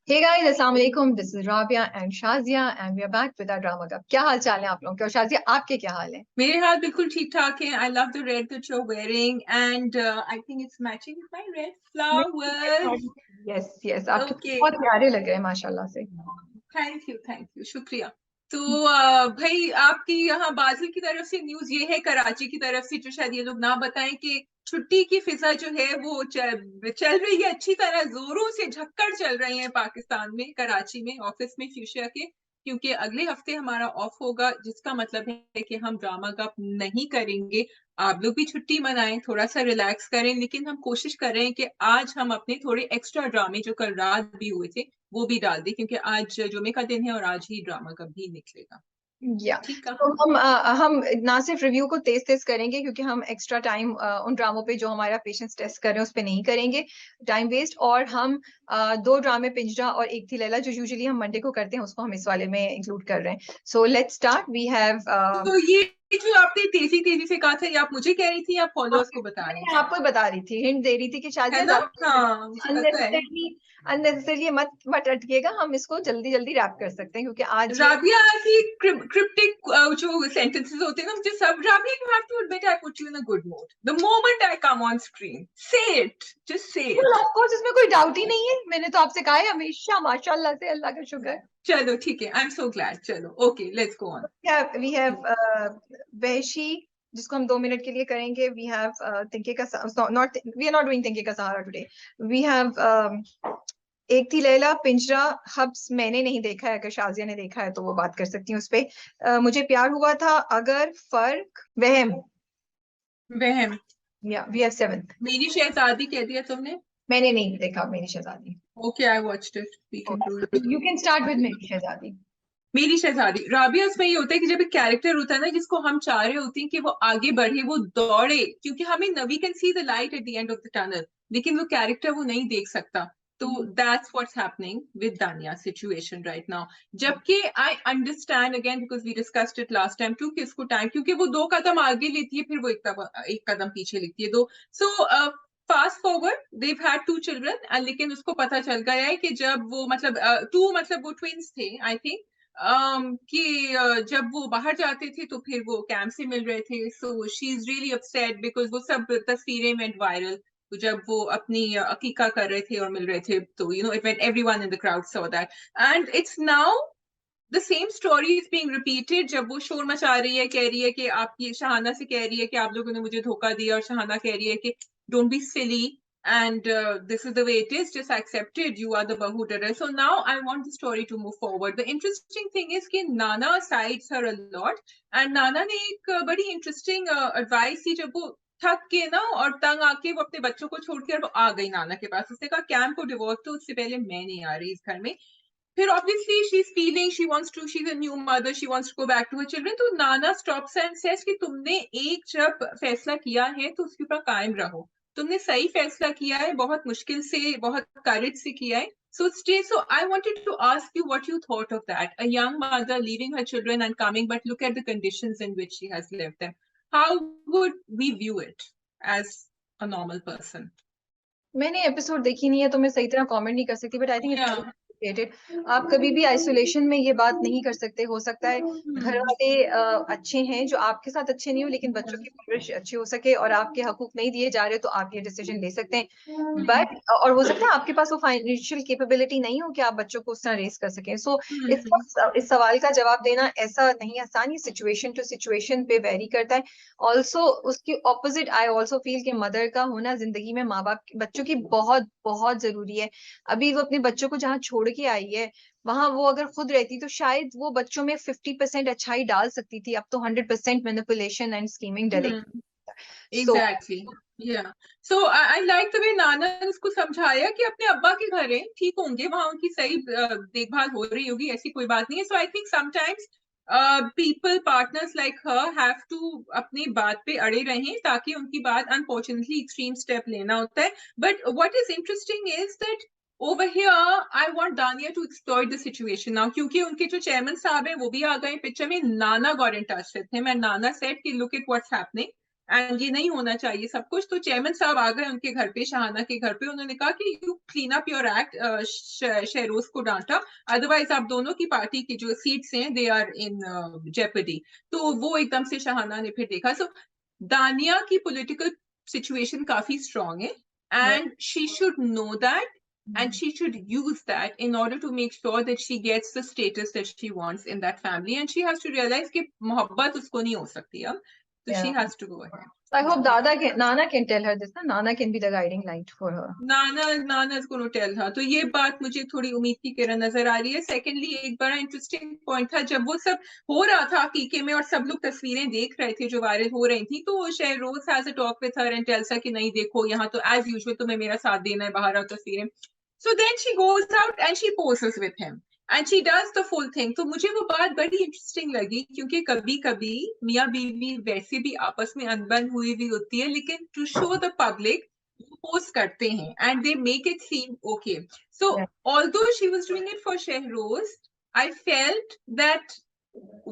Hey guys, अस्सलाम वालेकुम. This is Rabia and Shazia and we are back with our drama club. क्या हाल चाल है आप लोगों के? और शाजिया आपके क्या हाल है? मेरे हाल बिल्कुल ठीक ठाक है. I love the red that you're wearing and I think it's matching with my red flowers. Yes, yes. आपके Okay. बहुत प्यारे लग रहे हैं माशाल्लाह से. थैंक यू शुक्रिया. तो भाई आपकी यहाँ बाजिल की तरफ से न्यूज ये है, कराची की तरफ से, जो शायद ये लोग ना बताएं कि छुट्टी की फिजा जो है वो चल रही है अच्छी तरह, जोरों से झक्कड़ चल रही है पाकिस्तान में, कराची में, ऑफिस में फ्यूशिया के, क्योंकि अगले हफ्ते हमारा ऑफ होगा, जिसका मतलब है कि हम ड्रामा कप नहीं करेंगे. आप लोग भी छुट्टी मनाएं, थोड़ा सा रिलैक्स करें, लेकिन हम कोशिश कर रहे हैं कि आज हम अपने थोड़े एक्स्ट्रा ड्रामे जो कल रात भी हुए थे वो भी डाल दें, क्योंकि आज जुमे का दिन है और आज ही ड्रामा कप भी निकलेगा. या ठीक है. तो हम ना सिर्फ रिव्यू को तेज तेज करेंगे क्योंकि हम एक्स्ट्रा टाइम उन ड्रामों पे जो हमारा पेशेंस टेस्ट कर रहे हैं उस पे नहीं करेंगे, टाइम वेस्ट. और हम दो ड्रामे पिंजरा और एक थी लैला जो यूजुअली हम मंडे को करते हैं उसको हम इस वाले में इंक्लूड कर रहे हैं. So let's start. We have तो ये जो आपने तेजी तेजी से कहा था, ये आप मुझे कह रही थी या फॉलोअर्स को बता रही मैं थी? आपको ही बता रही थी, हिंट दे रही थी कि है शाजिया ना? ज्यादा हाँ, मुझे पता है. अननेसेसरली मत मत अटकिएगा. हम इसको जल्दी जल्दी रैप कर सकते हैं क्योंकि आज ये राबिया की क्रिप्टिक जो सेंटेंसेस होते हैं ना, मुझे सब, Rabia you have to admit I put you in a good mood the moment I come on screen. Say it, just say it. Of course इसमें कोई डाउट ही नहीं है. मैंने तो आपसे कहा है हमेशा माशाल्लाह से, अल्लाह का शुक्र. चलो ठीक है, आई एम सो ग्लैड. चलो okay, let's go on. We have Wehshi जिसको हम 2 मिनट के लिए करेंगे. We have Tinkay ka not we are not doing Tinkay ka Sahara today. We have एक थी लैला पिंजरा. हब्स मैंने नहीं देखा है, अगर शाजिया ने देखा है तो वो बात कर सकती हूँ उस पे. मुझे प्यार हुआ था, अगर, फर्क, वहम. वहम. या वी हैव 7. मेरी शहजादी कह दिया तुमने. मैंने नहीं देखा Meri Shehzadi. Okay, I watched it, we can do it. You can start with Meri Shehzadi. मेरी शहजादी. राबिया, इसमें ये होता है कि जब एक कैरेक्टर होता है ना जिसको हम चाह रहे होते हैं कि वो आगे बढ़े, वो दौड़े, क्योंकि हमें we can see the light at the end of the tunnel, लेकिन वो कैरेक्टर वो नहीं देख सकता. तो that's what's happening with Dania situation right now. जबकि I understand again, because we discussed it last time too, कि इसको टाइम, क्योंकि वो 2 कदम आगे लेती है फिर वो एक कदम पीछे लेती है. दो. So fast forward, Dev had 2 children, लेकिन उसको पता चल गया है कि जब वो मतलब 2 मतलब वो ट्विंस थे आई थिंक, कि जब वो बाहर जाते थे तो फिर वो कैंप से मिल रहे थे. So she is really upset because वो सब तस्वीरें वेंट वायरल जब वो अपनी अकीका कर रहे थे और मिल रहे थे, तो you know it went, everyone in the crowd saw that. And it's now the same story is being repeated. जब वो शोर मचा रही है, कह रही है कि आप, ये शहाना से कह रही है कि आप लोगों ने मुझे धोखा दिया, और शहाना कह रही है कि don't be silly and this is the way it is, just accept it, you are the bahu did it. So now I want the story to move forward. The interesting thing is कि Nana sides her a lot, and Nana ने एक बड़ी interesting advice दी जब वो थक के ना और तंग आके वो अपने बच्चों को छोड़ के और वो आ गई नाना के पास. उसने कहा कैम को डिवोर्स तो उससे पहले मैं नहीं आ रही इस घर में. फिर obviously she's feeling she wants to, she's a new mother, she wants to go back to her children. तो नाना stops and says कि तुमने एक जब फैसला किया है तो उसके ऊपर कायम रहो. तुमने सही फैसला किया है, बहुत मुश्किल से, बहुत courage से किया है. So stay. So I wanted to ask you what you thought of that. A young mother leaving her children and coming, but look at the conditions in which she has left them. How would we view it as a normal person? मैंने episode देखी नहीं है तो मैं सही तरह comment नहीं कर सकती, बट आई थिंक Yeah. आप कभी भी आइसोलेशन में ये बात नहीं कर सकते. हो सकता है घर वाले अच्छे हैं जो आपके साथ अच्छे नहीं हो, लेकिन बच्चों की परवरिश अच्छी हो सके और आपके हकूक नहीं दिए जा रहे तो आप ये डिसीजन ले सकते हैं. बट और हो सकता है आपके पास वो फाइनेंशियल कैपेबिलिटी नहीं हो कि आप बच्चों को उस तरह रेस कर सकें. सो इस सवाल का जवाब देना ऐसा नहीं आसान, ये सिचुएशन टू सिचुएशन पे वेरी करता है. ऑल्सो उसकी ऑपोजिट आई ऑल्सो फील कि मदर का होना जिंदगी में माँ बाप बच्चों की बहुत बहुत जरूरी है. अभी वो अपने बच्चों को जहाँ छोड़ के आई है वहां वो अगर खुद रहती तो शायद वो बच्चों में 50% अच्छाई डाल सकती थी. अब तो 100% मैनिपुलेशन एंड स्कीमिंग डलेगी. So Exactly. Yeah. So I like the way नाना ने उसको समझाया कि अपने अब्बा के घर है, ठीक होंगे, वहां उनकी सही देखभाल हो रही होगी, ऐसी कोई बात नहीं है. So I think sometimes people, partners like her have to अपनी बात पे अड़े रहें ताकि उनकी बात, unfortunately extreme step लेना होता है. But what is interesting is that over here I want Dania to exploit the situation now, क्योंकि उनके जो चेयरमैन साहब हैं वो भी आ गए पिक्चर में. नाना got in touch with him and Nana said कि look at what's happening. And ये नहीं होना चाहिए सब कुछ। तो चेयरमैन साहब आ गए उनके घर पे, शहाना के घर पे, उन्होंने कहा कि you clean up your act, Shahroz को डांटा, अदरवाइज आप दोनों की पार्टी की जो सीट्स हैं दे आर इन जेपडी। तो वो एकदम से शहाना ने फिर देखा। सो दानिया की पॉलिटिकल सिचुएशन काफी स्ट्रांग है, and she should know that, and she should use that in order to make sure that she gets the status that she wants in that family, and she has to realize कि मोहब्बत उसको नहीं हो सकती अब, so she has to go ahead. I hope Nana can tell her this. Nana can be the guiding light for her. नाना को tell था, तो ये बात मुझे थोड़ी उम्मीद की किरण नजर आ रही है। सेकेंडली एक बड़ा इंटरेस्टिंग पॉइंट था जब वो सब हो रहा था हकीके में और सब लोग तस्वीरें देख रहे थे जो वायरल हो रही थी, तो Shehroz has a talk with her and tells her कि नहीं देखो यहाँ तो एज यूजुअल तुम्हें मेरा साथ देना है, बाहर आओ तस्वीरें। So then she goes out and she poses with him and she does the full thing. तो मुझे वो बात बड़ी इंटरेस्टिंग लगी, क्योंकि कभी कभी मियाँ बीवी वैसे भी आपस में अनबन हुई भी होती है, लेकिन to show the public post करते हैं and they make it seem okay. So although she was doing it for Shehroz, I felt that,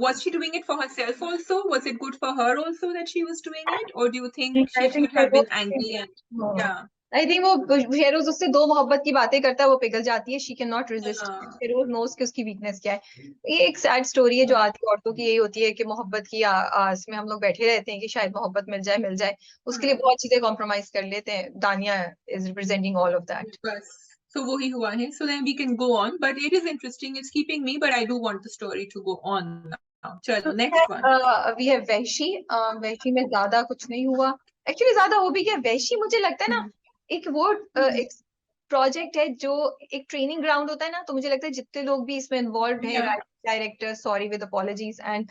was she doing it for herself also? Was it good for her also that she was doing it, or do you think she should have been angry and yeah? I think वो शेरोज उससे दो मोहब्बत की बातें करता है, वो पिघल जाती है, she can not resist. Shehroz knows कि उसकी वीकनेस क्या है। ये एक सैड स्टोरी है जो आधी औरतों की यही होती है कि मोहब्बत की आस में हम लोग बैठे रहते हैं कि शायद मोहब्बत मिल जाए, उसके लिए बहुत चीजें कॉम्प्रोमाइज कर लेते हैं। दानिया is representing all of that. So वही हुआ है। So then we can go on, but it is interesting, it's keeping me, but I do want the story to go on now. चलो next one. We have Wehshi. Wehshi में ज्यादा कुछ नहीं हुआ, actually ज्यादा हो भी गया। वैशी मुझे लगता है ना एक वो एक प्रोजेक्ट है जो एक ट्रेनिंग ग्राउंड होता है ना, तो मुझे लगता है जितने लोग भी इसमें इन्वॉल्व है, director, sorry with apologies, and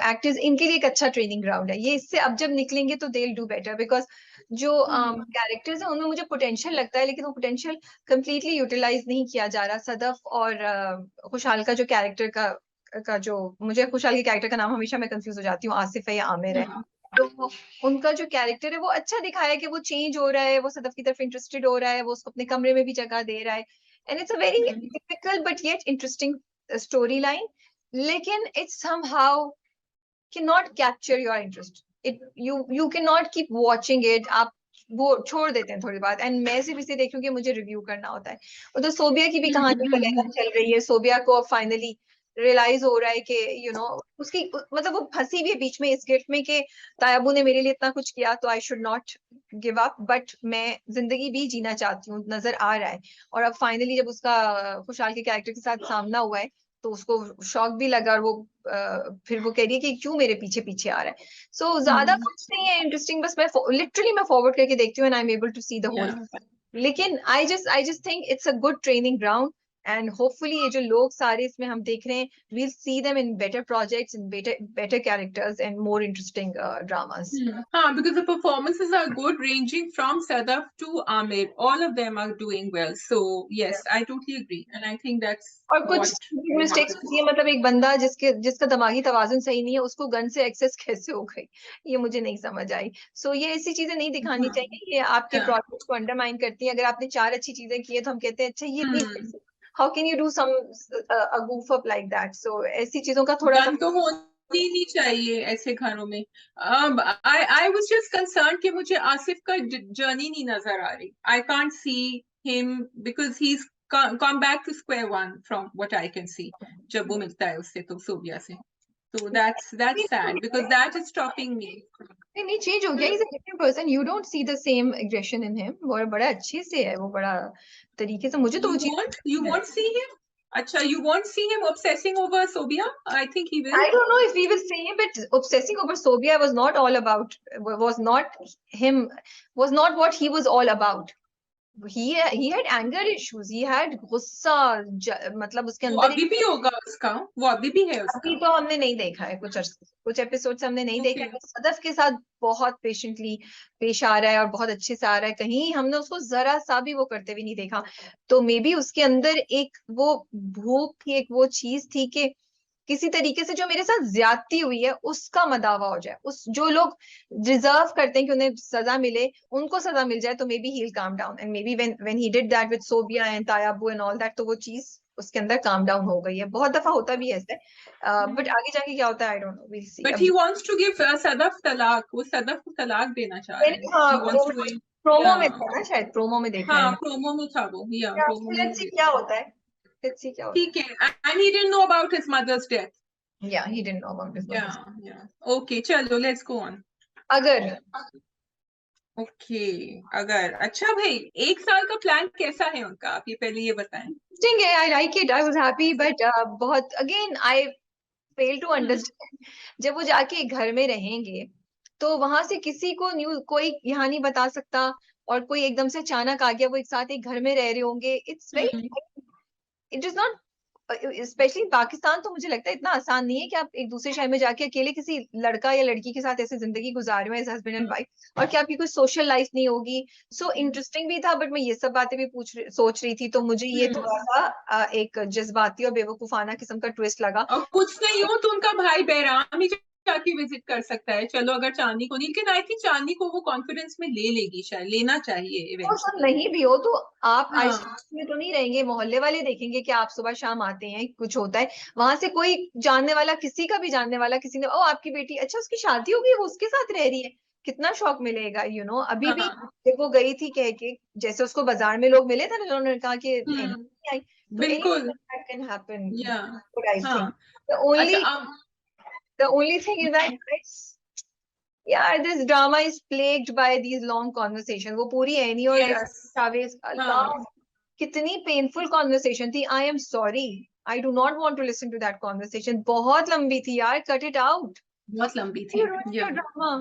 actors, इनके लिए एक अच्छा ट्रेनिंग ग्राउंड है ये। इससे अब जब निकलेंगे तो they will do better, because जो कैरेक्टर्स हैं उनमें मुझे पोटेंशियल लगता है, लेकिन वो पोटेंशियल कंप्लीटली यूटिलाइज नहीं किया जा रहा। सदफ और खुशहाल का जो कैरेक्टर का जो, मुझे खुशहाल के कैरेक्टर का नाम हमेशा मैं कंफ्यूज हो जाती हूँ, आसिफ है या आमिर है, तो उनका जो कैरेक्टर है वो अच्छा दिखाया है कि वो चेंज हो रहा है, वो सदफ की तरफ इंटरेस्टेड हो रहा है, वो उसको अपने कमरे में भी जगह दे रहा है, and it's a very typical but yet interesting story line, लेकिन it's somehow can not capture your interest. You can not keep watching it, आप वो छोड़ देते हैं थोड़ी बात। एंड मैं सिर्फ इसे देख रही हूँ कि मुझे रिव्यू करना होता है। उधर सोबिया की भी कहानी वगैरह चल रही है, सोबिया को फाइनली रियलाइज हो रहा है कि उसकी मतलब वो फंसी भी है बीच में इस गिल्ट में कि तायाबू ने मेरे लिए इतना कुछ किया तो I should not give up, but मैं जिंदगी भी जीना चाहती हूँ, नजर आ रहा है। और अब फाइनली जब उसका खुशहाल के कैरेक्टर के साथ सामना हुआ है तो उसको शॉक भी लगा, और वो फिर वो कह रही है कि क्यों मेरे पीछे पीछे आ रहा है। सो ज्यादा कुछ नहीं है इंटरेस्टिंग, बस मैं लिटरली मैं फॉरवर्ड करके देखती हूँ and I am able to see the whole. लेकिन I just think it's a good training ground, and hopefully ये जो लोग सारे इसमें हम देख रहे हैं, we'll see them in better projects, in better characters and more interesting dramas. हाँ, because the performances are good, ranging from Sadaf to Amir. All of them are doing well. So yes, I totally agree, and I think that's और कुछ mistakes होती है, मतलब एक बंदा जिसका दिमागी तवाजुन सही नहीं है, उसको गन से एक्सेस कैसे हो गई, ये मुझे नहीं समझ आई। सो ये ऐसी चीजें नहीं दिखानी चाहिए, ये आपके प्रोजेक्ट को अंडरमाइन करती है। अगर आपने 4 अच्छी चीजें की है तो हम कहते हैं अच्छा ये भी, how can you do some a goof up like that? So ऐसी चीजों का थोड़ा सा तो होनी नहीं चाहिए ऐसे घरों में। I was just concerned कि मुझे आसिफ का जर्नी नहीं नजर आ रही। I can't see him because he's come back to square one from what I can see जब वो मिलता है उससे तो सोबिया से। So that's sad because that is stopping me. नहीं चेंज हो गया, he's a different person, you don't see the same aggression in him, वो बड़ा अच्छे से है, वो बड़ा तरीके से, मुझे तो वो चीज you won't see him? अच्छा, you won't see him obsessing over Sobia? I think he will. I don't know if he will say it, but obsessing over Sobia was not all about, was not him, was not what he was all about. He had anger issues, he had गुस्सा, मतलब उसके अंदर अभी भी होगा उसका, वो अभी भी है उसका। अभी तो हमने नहीं देखा है, कुछ एपिसोड्स हमने नहीं देखा है। सदफ के साथ बहुत पेशेंटली पेश आ रहा है और बहुत अच्छे से आ रहा है, कहीं हमने उसको जरा सा भी वो करते भी नहीं देखा। तो मे बी उसके अंदर एक वो भूख थी, एक वो चीज थी कि किसी तरीके से जो मेरे साथ ज्यादती हुई है उसका मदावा हो जाए, उस जो लोग डिजर्व करते हैं कि उन्हें सजा मिले, उनको सजा मिल जाए, तो maybe he will calm down, and maybe when he did that with Sobia and Tayyaba and all that, तो वो चीज उसके अंदर काम डाउन हो गई है। बहुत दफा होता भी है ऐसे, बट आगे जाके क्या होता है I don't know, we'll see. But he wants to give Sadaf तलाक, वो सदफ को तलाक देना चाह रहा है। हाँ, ही वांट्स टू, प्रोमो या में था ना, शायद प्रोमो में देखा है हाँ मैंने। प्रोमो में था वो, या प्रोमो में लेट्स सी क्या होता है, लेट्स सी क्या होता ठीक है। And he didn't know about his mother's death. है। या he didn't know about his या मदर्स। या ओके, चलो लेट्स गो ऑन। अगर ओके, अगर, अच्छा भाई, 1 साल का प्लान कैसा है उनका, आप ये पहले ये बताएं। इंटरेस्टिंग है, I like it, I was happy, but बहुत again I fail to understand. जब वो जाके घर में रहेंगे तो वहां से किसी को न्यूज कोई यहाँ नहीं बता सकता, और कोई एकदम से अचानक आ गया, वो एक साथ एक घर में रह रहे होंगे, it's very, hmm, it is not, specially Pakistan, तो मुझे लगता है इतना आसान नहीं है कि आप एक दूसरे शहर में जाके अकेले किसी लड़का या लड़की के साथ ऐसे जिंदगी गुजार रहे हो एज हस्बैंड एंड वाइफ, और क्या आपकी कोई सोशल लाइफ नहीं होगी। सो इंटरेस्टिंग भी था, बट मैं ये सब बातें भी सोच रही थी, तो मुझे ये थोड़ा सा एक जज्बाती और बेवकूफाना किस्म का ट्विस्ट लगा। और कुछ नहीं हो तो उनका भाई बहराम ही जाके विजिट कर सकता है, चलो अगर चांदनी को नहीं, लेकिन आई थिंक चांदनी को वो कॉन्फिडेंस में ले लेगी, शायद लेना चाहिए वो सब इवेंचुअली। नहीं भी हो तो आप हाँ आइसोलेशन में तो नहीं रहेंगे, मोहल्ले वाले देखेंगे कि आप सुबह शाम आते हैं, कुछ होता है वहां से, कोई जानने वाला, किसी का भी जानने वाला, किसी ने, ओ आपकी बेटी, अच्छा उसकी शादी हो गई, वो उसके साथ रह रही है, कितना शौक मिलेगा, अभी भी हाँ। जब वो गई थी कह के, जैसे उसको बाजार में लोग मिले थे ना, जिन्होंने कहा कि एनी हम्म, नहीं आई, तो बिल्कुल। एनीथिंग दैट कैन हैपन, या व्हाट आई हाँ। थिंक। द अच्छा ओनली अब, the only thing is that यार this drama is plagued by these long conversation, वो पूरी एनी और यस, चावेज, हाँ, अल्लाह कितनी पेनफुल कॉन्वर्सेशन थी। I am sorry, I do not want to listen to that conversation, बहुत लंबी थी यार, कट इट आउट, बहुत लंबी थी। यू ruined या your drama,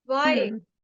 why?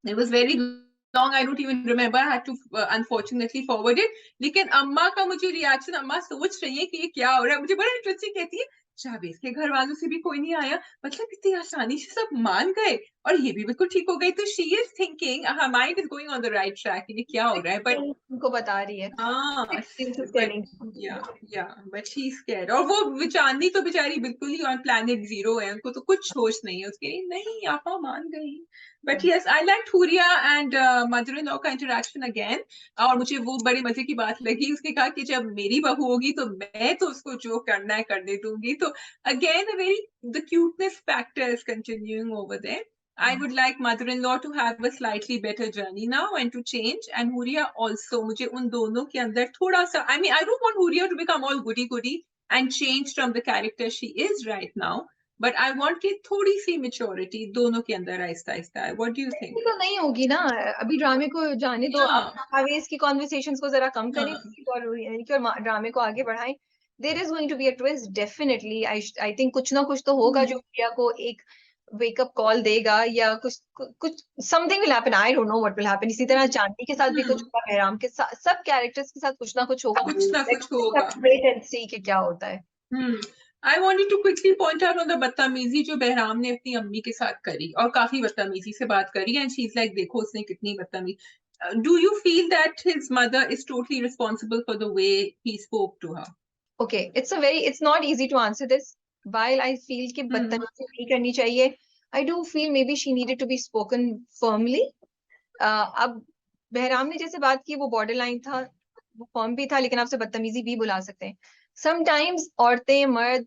It was very long, I don't even remember, I had to unfortunately forward it. लेकिन अम्मा का मुझे रिएक्शन, अम्मा सोच रही है कि ये क्या हो रहा है, मुझे बड़ा इंटरेस्टिंग, कहती है जावेद के घर वालों से भी कोई नहीं आया, मतलब इतनी आसानी से सब मान गए और ये भी बिल्कुल ठीक हो गई, तो she is thinking her mind is going on the right track, ये क्या हो रहा है, बट उनको बता रही है, हाँ, बट टेलिंग। या या बट शी इज स्कैर्ड। और वो चांदनी तो बेचारी बिल्कुल ही ऑन प्लैनेट जीरो है, उनको तो कुछ होश नहीं है उसके, नहीं आपा मान गई। But yes, I like Huriya and mother in law का इंटरेक्शन अगेन। और मुझे वो बड़े मजे की बात लगी, उसने कहा कि जब मेरी बहू होगी तो मैं तो उसको जो करना है करने दूंगी, तो again a very, the cuteness factor is continuing over there. I would like mother-in-law to have a slightly better journey now and to change, and Huria also, मुझे उन दोनों के अंदर थोड़ा सा, I mean I don't want Huria to become all goody goody and change from the character she is right now, but I want कि थोड़ी सी maturity दोनों के अंदर आहिस्ता आहिस्ता है। What do you think? तो नहीं होगी ना, अभी ड्रामे को जाने दो, आप हाँ आवेज की कॉन्वर्सेशंस को जरा कम करें, हाँ और ड्रामे को आगे बढ़ाएं। There is going to be a twist definitely, I think कुछ ना कुछ तो होगा जो प्रिया को एक वेकअप कॉल देगा, या कुछ कुछ something will happen, I don't know what will happen. इसी तरह चांदनी के साथ भी कुछ होगा, बहराम के साथ, सब कैरेक्टर्स के साथ कुछ ना कुछ होगा। कुछ ना कुछ होगा। वेट एंड सी कि क्या होता है। I wanted to quickly point out on the बदतमीजी जो बहराम ने अपनी अम्मी के साथ करी, और काफी बदतमीजी से बात करी, एंड शी इज लाइक देखो उसने कितनी बदतमीजी। Do you feel that his mother is totally responsible for the way he spoke to her? Okay, it's not easy to answer this, while I feel कि हम्म, बदतमीजी नहीं करनी चाहिए, I do feel maybe she needed to be spoken firmly. अब बहराम ने जैसे बात की, वो बॉर्डर लाइन था, वो फर्म भी था, लेकिन आपसे बदतमीजी भी बुला सकते हैं। समटाइम्स औरतें, मर्द,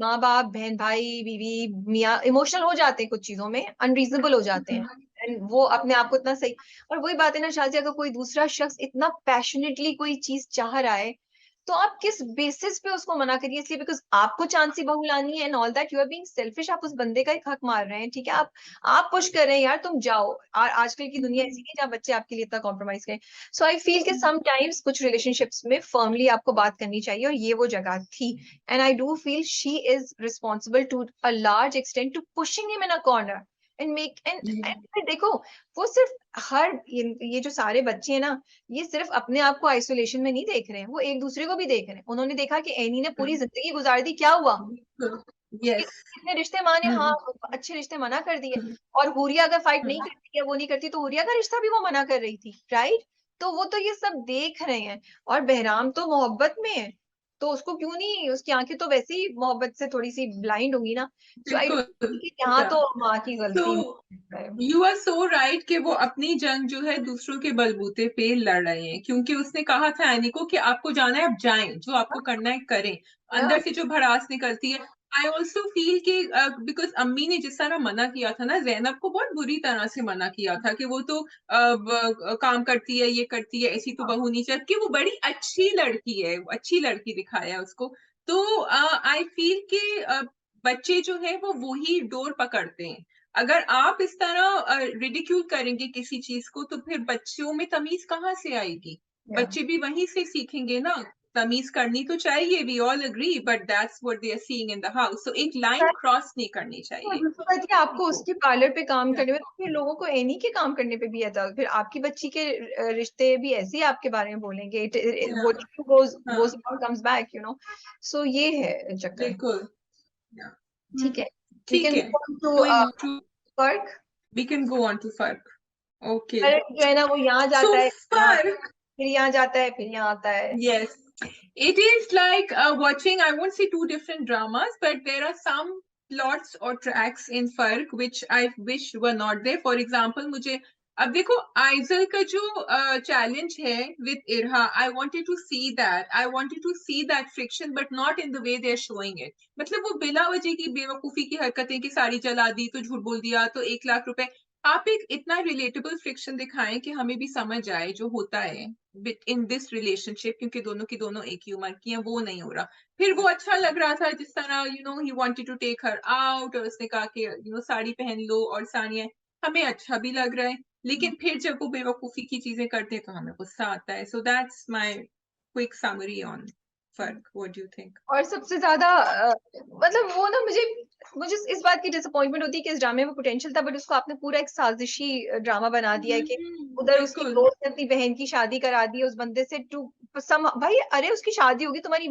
माँ बाप, बहन भाई, बीवी, मियाँ इमोशनल हो जाते हैं कुछ चीजों में, अनरीजनेबल हो जाते हैं, एंड वो अपने आप को इतना सही, और वही बात है ना शाजी, अगर कोई दूसरा शख्स इतना पैशनेटली कोई चीज चाह रहा है, तो आप किस बेसिस पे उसको मना करिए, इसलिए बिकॉज आपको चांद सी बहू लानी है and all that, you are being selfish, आप उस बंदे का एक हक मार रहे हैं, ठीक है, आप पुश कर रहे हैं यार, तुम जाओ, और आजकल की दुनिया ऐसी नहीं जहाँ बच्चे आपके लिए इतना कॉम्प्रोमाइज करें। सो आई फील कि समटाइम्स कुछ रिलेशनशिप्स में फर्मली आपको बात करनी चाहिए, और ये वो जगह थी, and I do feel she is responsible to a large extent to pushing him in a corner and make and देखो, वो सिर्फ ये जो सारे बच्चे हैं ना, ये सिर्फ अपने आप को आइसोलेशन में नहीं देख रहे हैं, वो एक दूसरे को भी देख रहे हैं। उन्होंने देखा कि एनी ने पूरी जिंदगी गुजार दी, क्या हुआ, उसके यस, कितने रिश्ते माने, हाँ अच्छे रिश्ते मना कर दिए, और हुरिया अगर फाइट नहीं करती, या वो नहीं करती, तो हुरिया का रिश्ता भी वो मना कर रही थी, राइट? तो वो तो ये सब देख रहे हैं, और बहराम तो मोहब्बत में है, तो उसको क्यों नहीं, उसकी आंखें तो वैसे ही मोहब्बत से थोड़ी सी ब्लाइंड होंगी ना। सो आई बिल्कुल। यहाँ या तो माँ की सो गलती है। यू आर सो राइट कि वो अपनी जंग जो है दूसरों के बलबूते पे लड़ रहे हैं, क्योंकि उसने कहा था एनी को कि आपको जाना है आप जाएं, जो आपको करना है करें। या अंदर से जो भड़ास निकलती है। आई ऑल्सो फील कि बिकॉज अम्मी ने जिस तरह मना किया था ना, जैनब को बहुत बुरी तरह से मना किया था कि वो तो काम करती है, ये करती है, ऐसी तो बहू नहीं चाहिए, कि वो बड़ी अच्छी लड़की है, वो अच्छी लड़की दिखाया उसको। तो आई फील कि बच्चे जो है वो वही डोर पकड़ते हैं। अगर आप इस तरह रिडिक्यूल करेंगे किसी चीज को, तो फिर बच्चों में तमीज कहाँ से आएगी? या बच्चे भी वहीं से सीखेंगे ना। तमीज करनी तो चाहिए, we all agree, but that's what they are seeing in the house. So एक लाइन क्रॉस नहीं करनी और चाहिए दूसरी बात ये, आपको किसी को। उसके पार्लर पे काम Yeah. करने में, तो फिर लोगों को एनी के काम करने पे भी आता, फिर आपकी बच्ची के रिश्ते भी ऐसे ही आपके बारे में बोलेंगे। Yeah. व्हाट गोज हाँ, goes comes back, you know. So ये है चक्कर। बिल्कुल। Yeah. ठीक है, वी ठीक कैन है, go on to going on to, Farq. We can go on to Farq. Okay. Farq जो है ना, वो यहाँ सो जाता है, यहाँ आता है, फर्क, फिर यहाँ जाता है, फिर यहाँ आता है। yes. It is like watching, I won't say two different dramas, but there are some plots or tracks in Fark which I wish were not there. For example, मुझे अब देखो आइजल का जो चैलेंज है with Irha, I wanted to see that. I wanted to see that friction, but not in the way they are showing it. मतलब वो बिला वजह की बेवकूफी की हरकतें, की साड़ी जला दी तो झूठ बोल दिया तो 1 लाख रुपए। आप एक इतना रिलेटेबल फ्रिक्शन दिखाएं कि हमें भी समझ आए जो होता है इन दिस रिलेशनशिप, क्योंकि दोनों की दोनों एक ही उम्र की हैं, वो नहीं हो रहा। फिर वो अच्छा लग रहा था जिस तरह he wanted to take her out, और उसने कहा कि साड़ी पहन लो और साड़ियां, हमें अच्छा भी लग रहा है। लेकिन फिर जब वो बेवकूफी की चीजें करते हैं तो हमें गुस्सा आता है। So that's my quick summary on Farq. What do you think? और सबसे ज्यादा मतलब वो ना, मुझे मुझे इस बात की डिसअपॉइंटमेंट होती है कि इस ड्रामे में पोटेंशियल था, बट उसको आपने पूरा एक साजिशी ड्रामा बना दिया है कि उधर उसकी बिल्कुल। दोस्त ने अपनी बहन की शादी करा दी उस बंदे से, टू सम भाई, अरे उसकी शादी होगी, तुम्हारी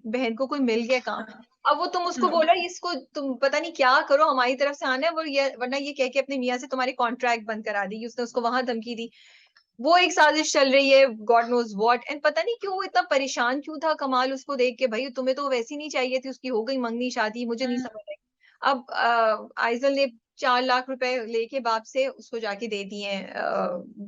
बहन को कोई मिल गया काम, अब वो तुम उसको बोला इसको तुम पता नहीं क्या करो, हमारी तरफ से आना है, वो ये वरना ये कह के अपने मियाँ से तुम्हारी कॉन्ट्रैक्ट बंद करा दी, उसने उसको वहां धमकी दी। वो एक साजिश चल रही है, गॉड नोज व्हाट, एंड पता नहीं क्यों वो इतना परेशान क्यों था कमाल उसको देख के, भाई तुम्हें तो वैसी नहीं चाहिए थी, उसकी हो गई मंगनी शादी, मुझे नहीं समझ आई। अब आइजल ने 4 लाख रुपए लेके बाप से उसको जाके दे दिए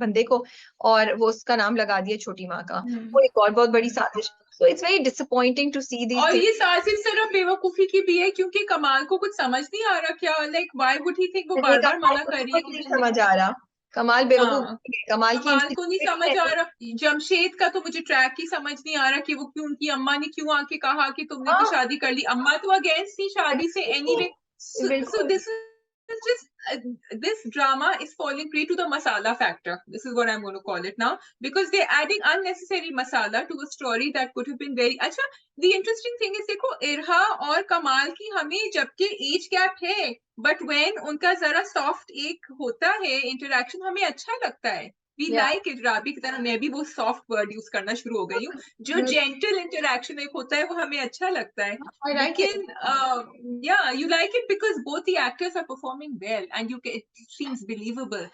बंदे को, और वो उसका नाम लगा दिया छोटी माँ का। वो एक और बहुत बड़ी साजिश। So it's very disappointing to see these और थिंग्स। ये साजिश सिर्फ बेवकूफी की भी है, क्योंकि कमाल को कुछ समझ नहीं आ रहा क्या, like why would he think, वो बार बार कमाल मना को कर तो रही है कुछ कि नहीं जिंदगी। समझ आ रहा, कमाल बेवकूफ हाँ, है, कमाल की कमाल को नहीं समझ आ इंसिक्योरिटी रहा। जमशेद का तो मुझे ट्रैक ही समझ नहीं आ रहा कि वो क्यों, उनकी अम्मा ने क्यों आके कहा कि तुमने तो है। शादी कर ली। अम्मा तो अगेंस्ट थी शादी से एनीवे। सो बिल्कुल। This is just this drama is falling prey to the masala factor. This is what I'm going to call it now, because they're adding unnecessary masala to a story that could have been very अच्छा। the interesting thing is, देखो इरहा और कमाल की हमें जबकि age gap है, but when उनका जरा सॉफ्ट एक होता है इंटरेक्शन, हमें अच्छा लगता है। वी या लाइक इट। राबी की तरह मैं भी वो सॉफ्ट वर्ड यूज करना शुरू हो गई हूँ। जो जेंटल इंटरेक्शन एक होता है वो हमें अच्छा लगता है। I like it. लेकिन yeah, you like it because both the actors are performing well and it seems believable,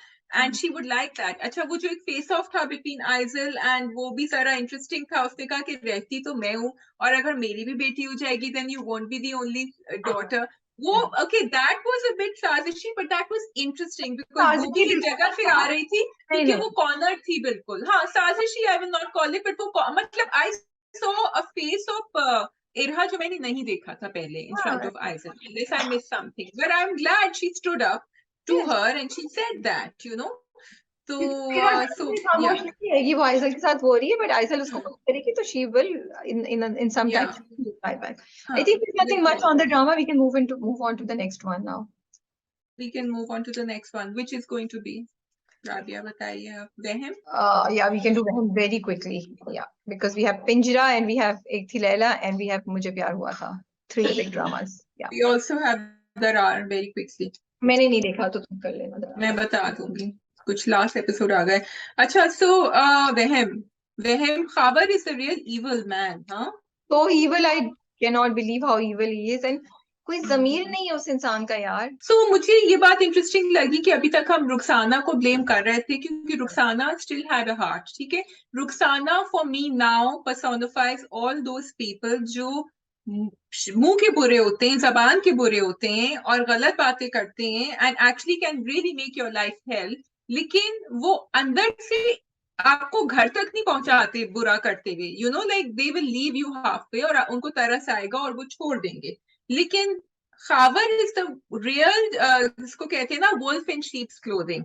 and she would like that. अच्छा, वो जो एक फेस ऑफ था बिटवीन आइजल एंड, वो भी सारा इंटरेस्टिंग था। उसने कहा कि रहती तो मैं हूँ, और अगर मेरी भी बेटी हो जाएगी then you won't be the only daughter. वो okay, that was a bit साजिशी, but that was interesting because वो भी साजिशी एक जगह फिर आ रही थी, नहीं क्योंकि नहीं। वो कॉर्नर थी बिल्कुल। हाँ, साजिशी I will not call it, but वो मतलब I saw a face of Irha जो मैंने नहीं देखा था पहले in front हाँ, of Aizen. This I missed something, but I'm glad she stood up to yes। her and she said that. So, मेरा so भी खामोश yeah, नहीं है कि वो आइजल के साथ हो रही है, बट आइजल उसको कुछ करेगी तो she will in some time yeah, bye bye. I हाँ, थिंक there's nothing much बिल्कुल। on the drama, we can move on to the next one now. We can move on to the next one, which is going to be, Rabia बताइए आप, Vehem. Yeah, we can do them very quickly, yeah, because we have Pinjra and we have Ek Thi Laila and we have Mujhe Pyar Hua Tha, 3 big dramas, yeah। We also have Darar very quickly. मैंने नहीं देखा तो तुम कर लेना जरा। मैं बता दूंगी, कुछ लास्ट एपिसोड आ गए। अच्छा, so Vehem, Vehem Khabar is the real evil man, हाँ? So evil, I cannot believe how evil he is, and कोई जमीर नहीं है उस इंसान का यार। मुझे ये बात इंटरेस्टिंग लगी कि अभी तक हम रुखसाना को ब्लेम कर रहे थे क्योंकि Rukhsana still had a heart, ठीक है। Rukhsana for me now personifies all those people जो मुंह के बुरे होते हैं, जबान के बुरे होते हैं और गलत बातें करते हैं and actually can really make your life hell, लेकिन वो अंदर से आपको घर तक नहीं पहुंचाते बुरा करते हुए, you know, like they will leave you half way और उनको तरस आएगा और वो छोड़ देंगे। लेकिन खावर इज द रियल, जिसको कहते हैं ना, वुल्फ इन शीप्स क्लोथिंग,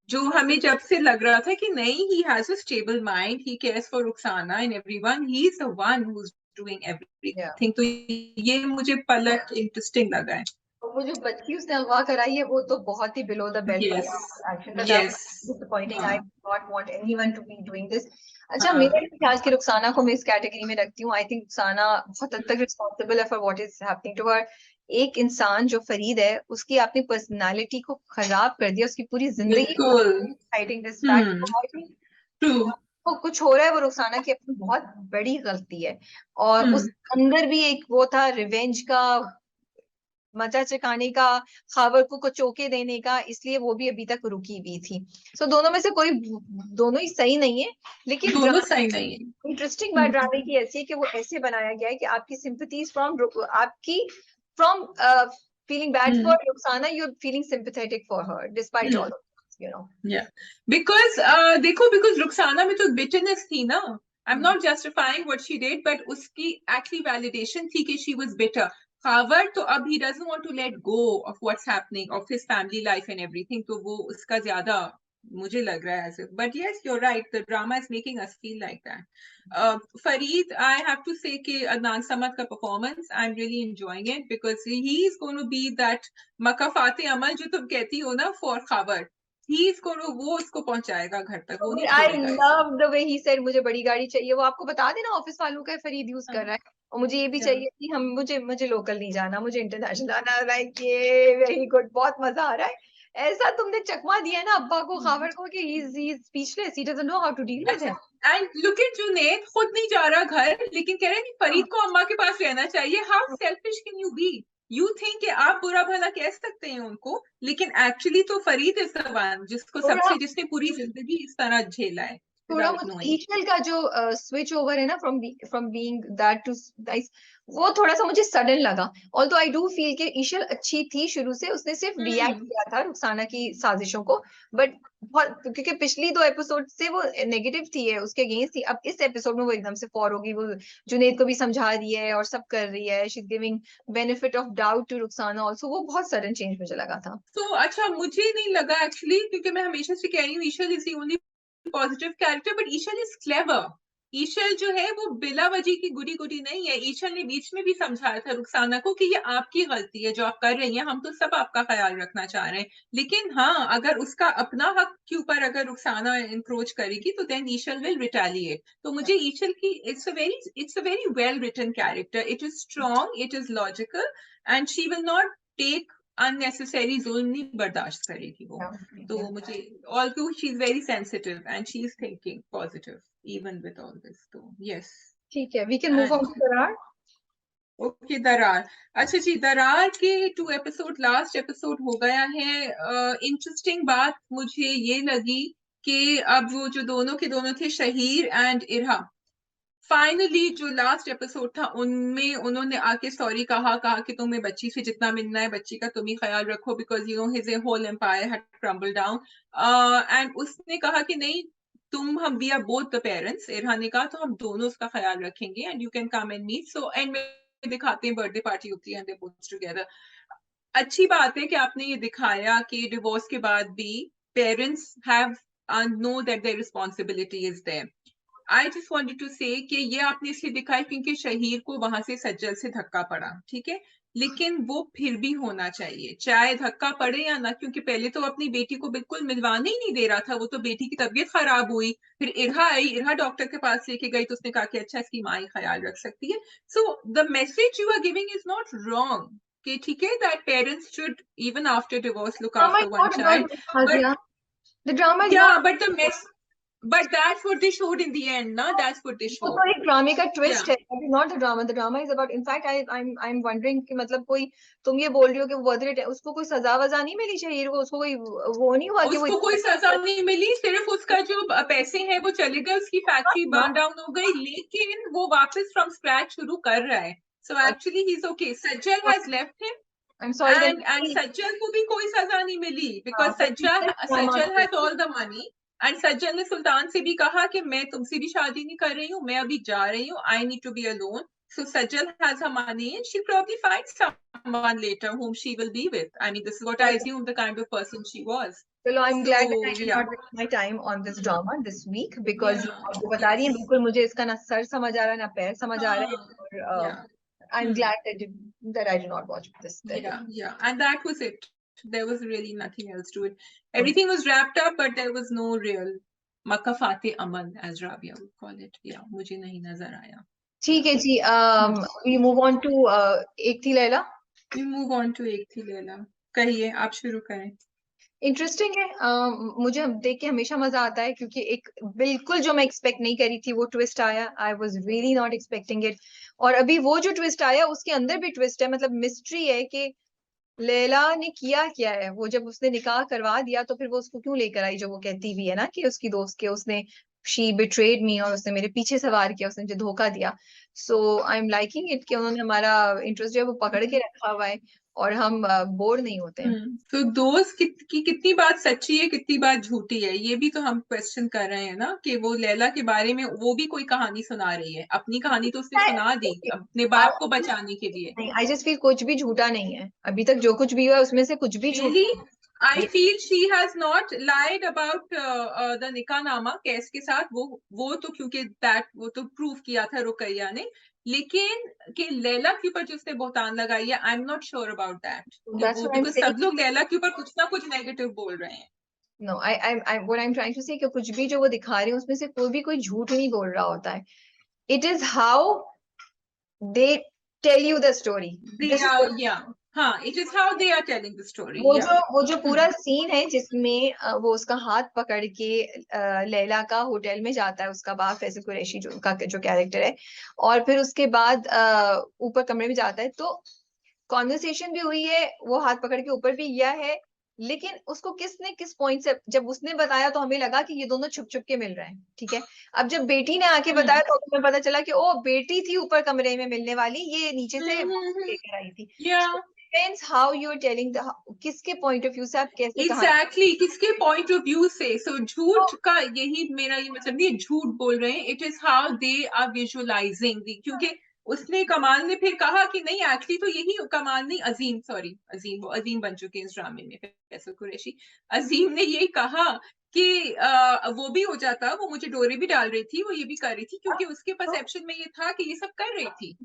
जो हमें जब से लग रहा था कि नहीं, he has a stable mind, he cares for Rukhsana and everyone, he is the one who is doing everything. तो ये मुझे पलट इंटरेस्टिंग लगा है। वो जो बच्ची उसने अगवा कराई है वो तो बहुत ही बिलो द बेल्ट यस वाला एक्शन था। Yes. Disappointing, I not want anyone to be doing this. अच्छा, मेरे ख्याल की रुखसाना को मैं इस कैटेगरी में रखती हूँ। आई थिंक रुखसाना बहुत हद तक रिस्पॉन्सिबल है for what is happening to her. एक इंसान जो फरीद है, उसकी अपनी पर्सनालिटी को खराब कर दिया, उसकी पूरी जिंदगी बिल्कुल। Hiding this fact. ट्रू। वो कुछ हो रहा है, वो रुखसाना की अपनी बहुत बड़ी गलती है। और उस अंदर भी एक वो था रिवेंज का, मजा चकाने का, खावर को चौके देने का, इसलिए वो भी अभी तक रुकी हुई थी। सो दोनों में से कोई, दोनों ही सही नहीं है, लेकिन दोनों सही नहीं है। इंटरेस्टिंग बात ड्रामे की ऐसी है कि वो ऐसे बनाया गया है कि आपकी sympathies from feeling bad for Rukhsana, you are feeling sympathetic for her despite all, you know. Yeah, because देखो, because रुखसाना में तो bitterness थी ना। I'm not justifying what she did, but उसकी actually validation थी कि she was bitter. However, तो अब he doesn't want to let go of what's happening, of his family life and everything. तो वो उसका ज्यादा मुझे लग रहा है ऐसे। But yes, you're right. The drama is making us feel like that. Fareed, I have to say कि Adnan Samad का performance, I'm really enjoying it because he is going to be that मकाफाते अमल जो तुम कहती हो ना for Khabar. वो उसको पहुंचाएगा घर तक, वो नहीं आई छोड़ेगा love the way he said मुझे बड़ी गाड़ी चाहिए। वो आपको बता देना ऑफिस वालों का फरीद यूज कर रहा है, और मुझे ये भी चाहिए कि हम मुझे मुझे लोकल नहीं जाना, मुझे इंटरनेशनल आना। लाइक ये वेरी गुड, बहुत मजा आ रहा है। ऐसा तुमने चकमा दिया है ना अब्बा को, खावर को, कि he is speechless, he doesn't know how to deal with him. And look at Junaid, खुद नहीं जा रहा घर, लेकिन कह रहे हैं फरीद को अम्मा के पास रहना चाहिए। How selfish can you be? You think कि आप बुरा भला कह सकते हैं उनको, लेकिन एक्चुअली तो फरीद इज द वन जिसको सबसे, जिसने पूरी जिंदगी इस तरह झेला है थोड़ा विदाउट मुझे नोइंग। ईशल का जो स्विच ओवर है ना, from being that to this, वो थोड़ा सा मुझे सडन लगा। ऑल्दो आई डू फील कि ईशल अच्छी थी शुरू से, उसने सिर्फ रिएक्ट किया था रुखसाना की साजिशों को, बट बहुत, क्योंकि पिछली 2 एपिसोड से वो नेगेटिव थी, है उसके अगेंस्ट थी। अब इस एपिसोड में वो एकदम से फॉर होगी, वो जुनैद को भी समझा रही है और सब कर रही है, she is giving benefit of doubt to Rukhsana also. वो बहुत सडन चेंज मुझे लगा था। तो अच्छा, मुझे नहीं लगा एक्चुअली, क्योंकि मैं हमेशा से कह रही हूँ Eshal is the only positive character, but Eshal is clever. Eshal जो है वो बिला वजह की गुडी गुडी नहीं है। ईशल ने बीच में भी समझाया था रुखसाना को कि ये आपकी गलती है जो आप कर रही हैं, हम तो सब आपका ख्याल रखना चाह रहे हैं, लेकिन हाँ, अगर उसका अपना हक के ऊपर अगर रुखसाना इंक्रोच करेगी तो देन ईशल विल रिटेलिएट। तो मुझे ईशल की, it's a very well written character, it is strong, it is logical and she will not take unnecessary जुल्म नहीं बर्दाश्त करेगी वो। तो मुझे, although she's very sensitive and she's thinking positive even with all this, तो yes। ठीक है, we can move on to Darar. Okay, Darar. अच्छा जी, दरार के 2 एपिसोड, लास्ट एपिसोड हो गया है। इंटरेस्टिंग बात मुझे ये लगी कि अब वो जो दोनों के दोनों थे, शहीर एंड इरहा, फाइनली जो लास्ट एपिसोड था उनमें उन्होंने आके सॉरी कहा कि तुम्हें बच्ची से जितना मिलना है बच्ची का तुम ही ख्याल रखो, because you know his whole empire had crumble down. And उसने कहा कि नहीं, तुम, हम, we are both the parents. Irha ने कहा तो हम दोनों उसका ख्याल रखेंगे and you can come and meet. So end में दिखाते हैं बर्थडे पार्टी होती है एंड दे बोथ टुगेदर। अच्छी बात है कि आपने ये दिखाया कि डिवोर्स के बाद भी parents have no that their responsibility is there. I just wanted to say कि ये आपने इसलिए दिखाया क्योंकि शहीर को वहां से सज्जल से धक्का पड़ा, ठीक है, लेकिन वो फिर भी होना चाहिए, चाहे धक्का पड़े या ना, क्योंकि पहले तो अपनी बेटी को बिल्कुल मिलवाने ही नहीं दे रहा था। वो तो बेटी की तबीयत खराब हुई, फिर इरहा आई, इरहा डॉक्टर के पास लेके गई तो उसने कहा कि अच्छा, इसकी माँ ही ख्याल रख सकती है। So the message you are giving is not wrong, कि ठीक है, that parents should even after divorce look after one child, but The drama is या not but the But that's what they showed in the end, na? That's what they वो showed. तो एक ड्रामे का twist Yeah. है, not the drama, the drama is about, in fact I am wondering कि मतलब कोई, तुम ये बोल रही हो कि वो वर्थ इट है, उसको कोई सजा वजा नहीं मिली शहीर को, उसको कोई वो नहीं हुआ कि वो उसको कोई सजा नहीं मिली, सिर्फ उसका जो पैसे हैं वो चले गए, उसकी फैक्ट्री बर्न डाउन हो गई, लेकिन वो वापस फ्रॉम स्क्रैच शुरू कर रहा है. So actually he is okay. Sajal has left him, I am sorry and Sajal को भी कोई सजा नहीं मिली, because Sajal has all the money. And Sajal ने सुल्तान से भी कहा कि मैं तुमसे भी शादी नहीं कर रही हूँ, मैं अभी जा रही हूँ, I need to be alone. So Sajjal has her money and she'll probably find someone later whom she will be with. I mean, this is what I assume the kind of person she was. चलो, I am glad that I So did yeah, not waste my time on this drama this week, because yeah, आपको बता रही है, yes, बिल्कुल मुझे इसका ना sir समझ आ रहा है ना पैर समझ आ रहा है, और yeah, I am hmm. Glad that I did not watch this. Yeah, and that was it. There was really nothing else to it. Everything was wrapped up, but there was no real Makka Fateh Aman, as Rabia would call it. Yeah, मुझे नहीं नजर आया. ठीक है जी, we move on to एक थी Laila. We move on to एक थी लैला. कहिए, आप शुरू करें. इंटरेस्टिंग है, मुझे देख के हमेशा मजा आता है, क्योंकि एक बिल्कुल जो मैं एक्सपेक्ट नहीं करी थी वो ट्विस्ट आया. I was really not expecting it. और अभी वो जो ट्विस्ट आया उसके अंदर भी ट्विस्ट है, मतलब मिस्ट्री है कि लैला ने किया क्या है. वो जब उसने निकाह करवा दिया तो फिर वो उसको क्यों लेकर आई, जो वो कहती भी है ना कि उसकी दोस्त के उसने शी बिट्रेड मी, और उसने मेरे पीछे सवार किया, उसने मुझे धोखा दिया. सो आई एम लाइकिंग इट कि उन्होंने हमारा इंटरेस्ट जो है वो पकड़ के रखा हुआ है, और हम बोर नहीं होते हैं. तो दोस्त की कितनी बात सच्ची है, कितनी बात झूठी है, ये भी तो हम क्वेश्चन कर रहे हैं ना, कि वो लैला के बारे में वो भी कोई कहानी सुना रही है. अपनी कहानी तो उसने सुना दी अपने बाप को बचाने के लिए. नहीं, आई जस्ट फील कुछ भी झूठा नहीं है अभी तक, जो कुछ भी हुआ है उसमें से कुछ भी झूठ. Really? I feel she has not lied about the निकाहनामा केस के साथ. वो तो क्योंकि वो तो प्रूव किया था रुकैया ने, लेकिन कि लैला के ऊपर जो उसने बहतान लगाई है, I am not sure about that. That's what I'm because saying. सब लोग लैला के ऊपर कुछ ना कुछ नेगेटिव बोल रहे हैं. No, what I'm trying to say कि कुछ भी जो वो दिखा रहे हैं उसमें से कोई झूठ नहीं बोल रहा होता है. It is how they tell you the story. This is what, Yeah. हाँ, it is how they are telling the story. वो Yeah. जो पूरा सीन है जिसमें वो उसका हाथ पकड़ के लैला का होटल में जाता है, उसका बाप फैसल कुरैशी जो कैरेक्टर है, और फिर उसके बाद ऊपर कमरे में जाता है, तो कॉन्वर्सेशन भी हुई है, वो हाथ पकड़ के ऊपर भी गया है, लेकिन उसको किसने किस पॉइंट से, जब उसने बताया तो हमें लगा कि ये दोनों छुप छुप के मिल रहे हैं, ठीक है. अब जब बेटी ने आके बताया तो हमें पता चला कि ओ बेटी थी ऊपर कमरे में मिलने वाली, ये नीचे से लेकर आई थी. Yeah. Depends how you are telling, किसके पॉइंट ऑफ व्यू से आप कैसे Exactly, किसके पॉइंट ऑफ व्यू से. सो झूठ का यही मेरा ये मतलब नहीं, झूठ बोल रहे हैं. It is how they are visualising. क्योंकि उसने कमाल ने फिर कहा कि नहीं, एक्चुअली तो यही कमाल नहीं, अजीम, सॉरी अजीम, वो अजीम बन चुके हैं इस ड्रामे में, फैसल कुरैशी. अजीम ने यही कहा कि वो भी हो जाता, वो मुझे डोरे भी डाल रही थी, वो ये भी कर रही थी, क्योंकि उसके परसेप्शन में ये था कि ये सब कर रही थी.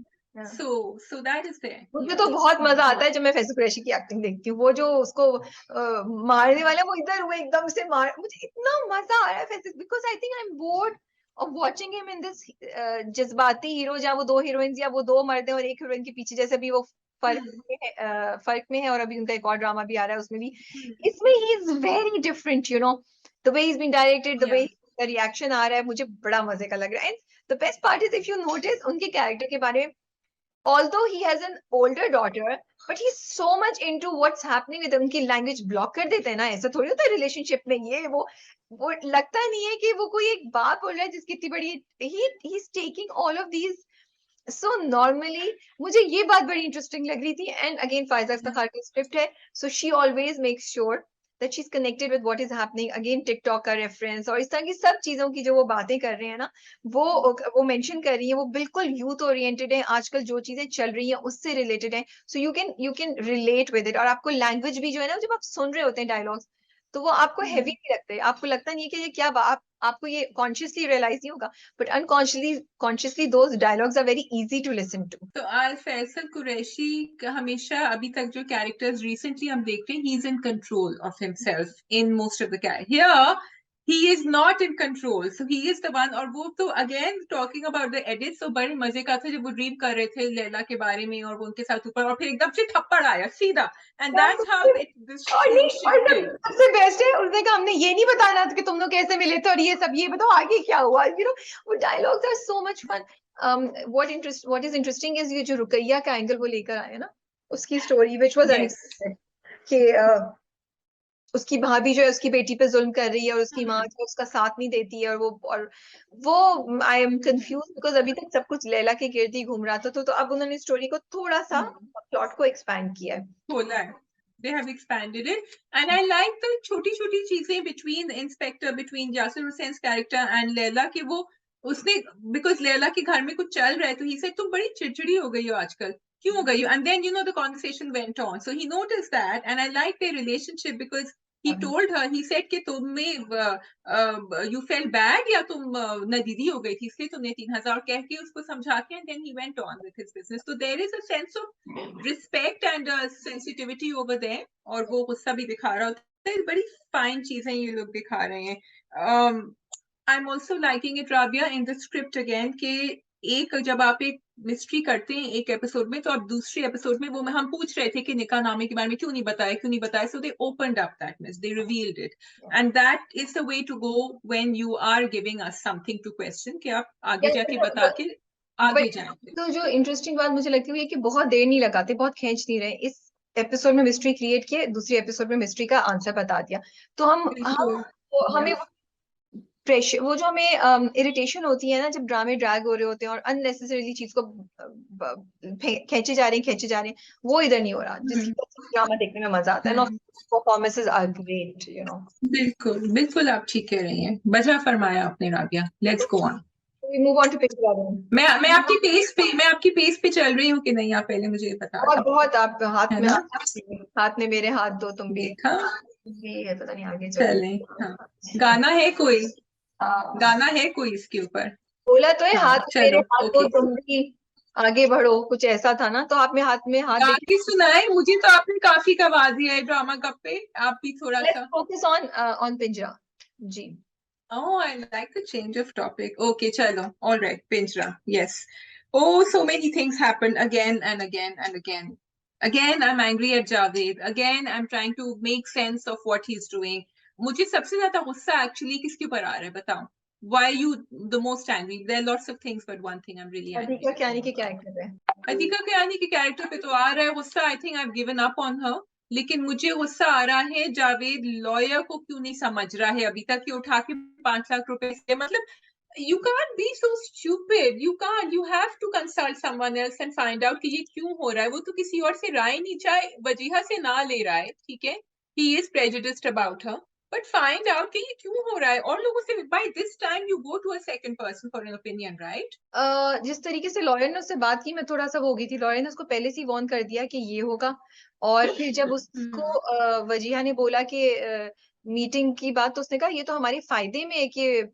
So that is there. मुझे तो बहुत मजा आता है जब मैं फैसल कुरैशी की एक्टिंग देखती हूँ. वो जो उसको मारने वाला, वो इधर हुए एकदम से मार, मुझे इतना मजा आ रहा है Faisal, because I think I am bored of watching him in this जज्बाती हीरो, जहाँ वो दो हीरोइंस या वो दो मर्द हैं और एक हीरोइन के पीछे, जैसे भी वो फर्क में है, और अभी उनका एक और ड्रामा भी आ रहा है उसमें भी. इसमें he is very different, you know, the way is been directed, the way reaction आ रहा है, मुझे बड़ा मजे का लग रहा है. And the best part is, if you notice उनके कैरेक्टर के बारे में, although he has an older daughter, but he's so much into what's happening with उनकी लैंग्वेज ब्लॉक कर देते हैं ना. ऐसा थोड़ी होता है रिलेशनशिप में, ये वो लगता नहीं है कि वो कोई एक बात बोल रहा है जिसकी इतनी बड़ी, he's taking all of these so normally. मुझे ये बात बड़ी इंटरेस्टिंग लग रही थी. एंड अगेन फायजा इफ्तिखार की स्क्रिप्ट है, so she always makes sure that she's connected with what is happening. Again TikTok का रेफरेंस और इस तरह की सब चीजों की जो वो बातें कर रहे हैं ना, वो मेंशन कर रही है, वो बिल्कुल यूथ ओरिएंटेड है, आजकल जो चीजें चल रही हैं उससे रिलेटेड है. So you can relate with it. और आपको लैंग्वेज भी जो है ना, जब आप सुन रहे होते हैं डायलॉग्स, तो वो आपको हैवी नहीं लगते, आपको लगता नहीं है कि ये क्या आपको ये कॉन्शियसली रियलाइज नहीं होगा, but unconsciously those dialogues are very easy to listen to. तो आज फैसल कुरैशी का हमेशा अभी तक जो कैरेक्टर्स रिसेंटली हम देख रहे हैं, he is in control of himself in most of the character. Here he is not in control, so he is the one. और वो तो again talking about the edits, so बड़े मजे का था जब वो ड्रीम कर रहे थे लैला के बारे में और वो उनके साथ ऊपर, और फिर एकदम से थप्पड़ आया सीधा, and that's how this और scene नहीं, और shifted. सबसे बेस्ट है उसने कहा हमने ये नहीं बताना था कि तुम लोग कैसे मिले थे और ये सब, ये बताओ आगे क्या हुआ, वो dialogues are so much fun. What is interesting is ये जो रुकैया का एंगल वो लेकर आया ना, उसकी story which was Yes. Unexpected, कि उसकी भाभी जो है उसकी बेटी पे जुल्म कर रही है और उसकी माँ जो उसका साथ नहीं देती है, और वो आई एम कंफ्यूज बिकॉज अभी तक सब कुछ लैला के गिर्द ही घूम रहा था, तो अब उन्होंने स्टोरी को थोड़ा सा प्लॉट को एक्सपैंड किया है. खोला है. They have expanded it, and I like the छोटी-छोटी चीजें between the inspector, between Yasir Hussein's character and Leila, कि वो उसने, because Leila के घर में कुछ चल रहा है, तो he said तुम बड़ी चिड़चिड़ी हो गई हो आजकल, क्यों हो गई हो? And then the conversation went on, so he noticed that, and I like their relationship because he told her, he said कि तुम्हें you felt bad या तुम नदीदी हो गई थी इसलिए तुमने 3,000 कह के उसको समझा के, and then he went on with his business. So there is a sense of respect and sensitivity over there, और वो गुस्सा भी दिखा रहा होता है. बड़ी फाइन चीजें ये लोग दिखा रहे हैं. I'm also liking it, Rabia, in the script again, कि एक जब आप एक मिस्ट्री करते हैं एक एपिसोड में, तो आप दूसरे एपिसोड में, वो हम पूछ रहे थे कि निकाह नामे के बारे में क्यों नहीं बताया, so they opened up that mess, they revealed it, and that is the way to go when you are giving us something to question, कि आप आगे जाके बता के आगे जाएंगे. तो जो इंटरेस्टिंग बात मुझे लगती है कि बहुत देर नहीं लगाते, बहुत खींच नहीं रहे, इस एपिसोड में मिस्ट्री क्रिएट किए, दूसरे एपिसोड में मिस्ट्री का आंसर बता दिया, तो हमें प्रेशर, वो जो हमें इरिटेशन होती है ना जब ड्रामे ड्रैग हो रहे होते हैं और अननेसेसरीली चीज को खींचे जा रहे हैं, वो इधर नहीं हो रहा, जिसकी ड्रामा देखने में मजा आता है. एंड परफॉर्मेंसेस आर ग्रेट, बिल्कुल बिल्कुल आप ठीक कह रही हैं, बजा फरमाया आपने Rabia. Let's go on. We move on to picture. मैं आपकी पेस पे चल रही हूँ कि नहीं, आप पहले मुझे बता बहुत दो. बहुत आप है ना? हाथ में मेरे हाथ दो, तुम भी देखा, है, पता नहीं आगे चले. हाँ, गाना है कोई इसके ऊपर? बोला तो है, हाँ, हाथ में मेरे चलो हाथ दो, ओके. तुम भी आगे बढ़ो, कुछ ऐसा था ना, तो आप में हाथ गा देख. के सुनाए, मुझे तो आपने काफी गवा दिया है ड्रामा कप पे, आप भी थोड़ा Let's सा. focus on पिंजरा जी. Oh, I like the change of topic. Okay, chalo. All right, Pinchra. Yes. Oh, so many things happen again and again and again. Again, I'm angry at Javed. Again, I'm trying to make sense of what he's doing. मुझे सबसे ज्यादा गुस्सा actually किसके ऊपर आ रहा है, बताओ? Why are you the most angry? There are lots of things, but one thing I'm really angry. अधिका कियानी के कैरेक्टर है. अधिका कियानी के कैरेक्टर पे तो आ रहा है गुस्सा. I think I've given up on her. लेकिन मुझे गुस्सा आ रहा है जावेद लॉयर को क्यों नहीं समझ रहा है अभी तक, कि उठा के 5 लाख रुपए से, मतलब you can't be so stupid. You can't. You have to consult someone else and find out कि ये क्यों हो रहा है. वो तो किसी और से राय नहीं, चाहे वजीहा से ना ले रहा है, ठीक है, he is prejudiced about her, but find out कि ये क्यों हो रहा है. और लोगों से by this time you go to a second person for an opinion, right? जिस तरीके से लॉयर ने उससे बात की, मैं थोड़ा सा वो हो गई थी. लॉयर ने उसको पहले से ही वार्न कर दिया कि ये होगा, और फिर जब उसको वजीहा ने बोला कि मीटिंग की बात, तो उसने कहा ये तो हमारे फायदे में है कि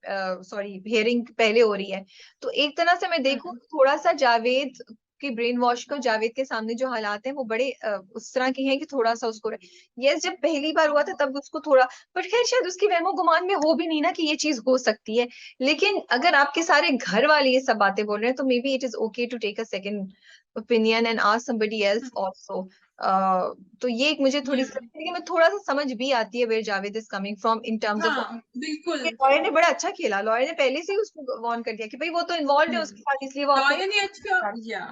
सॉरी हियरिंग पहले हो रही है. तो एक तरह से मैं देखूं थोड़ा सा जावेद की ब्रेन वॉश को, जावेद के सामने जो हालात हैं वो बड़े उस तरह के हैं कि थोड़ा सा उसको, यस जब पहली बार हुआ था तब उसको थोड़ा, बट खैर शायद उसकी वहमो गुमान में हो भी नहीं ना कि ये चीज हो सकती है. लेकिन अगर आपके सारे घर वाले ये सब बातें बोल रहे हैं, तो maybe it is okay to take a second opinion and ask somebody else also. तो ये एक मुझे थोड़ी सी लगती है कि मैं थोड़ा सा समझ भी आती है where Javed is coming from in terms of. बिल्कुल. लॉयर ने बड़ा अच्छा खेला, लॉयर ने पहले से ही उसको वार्न कर दिया कि भाई वो तो इन्वॉल्व है उसके साथ, इसलिए वो लॉयर ने अच्छा, या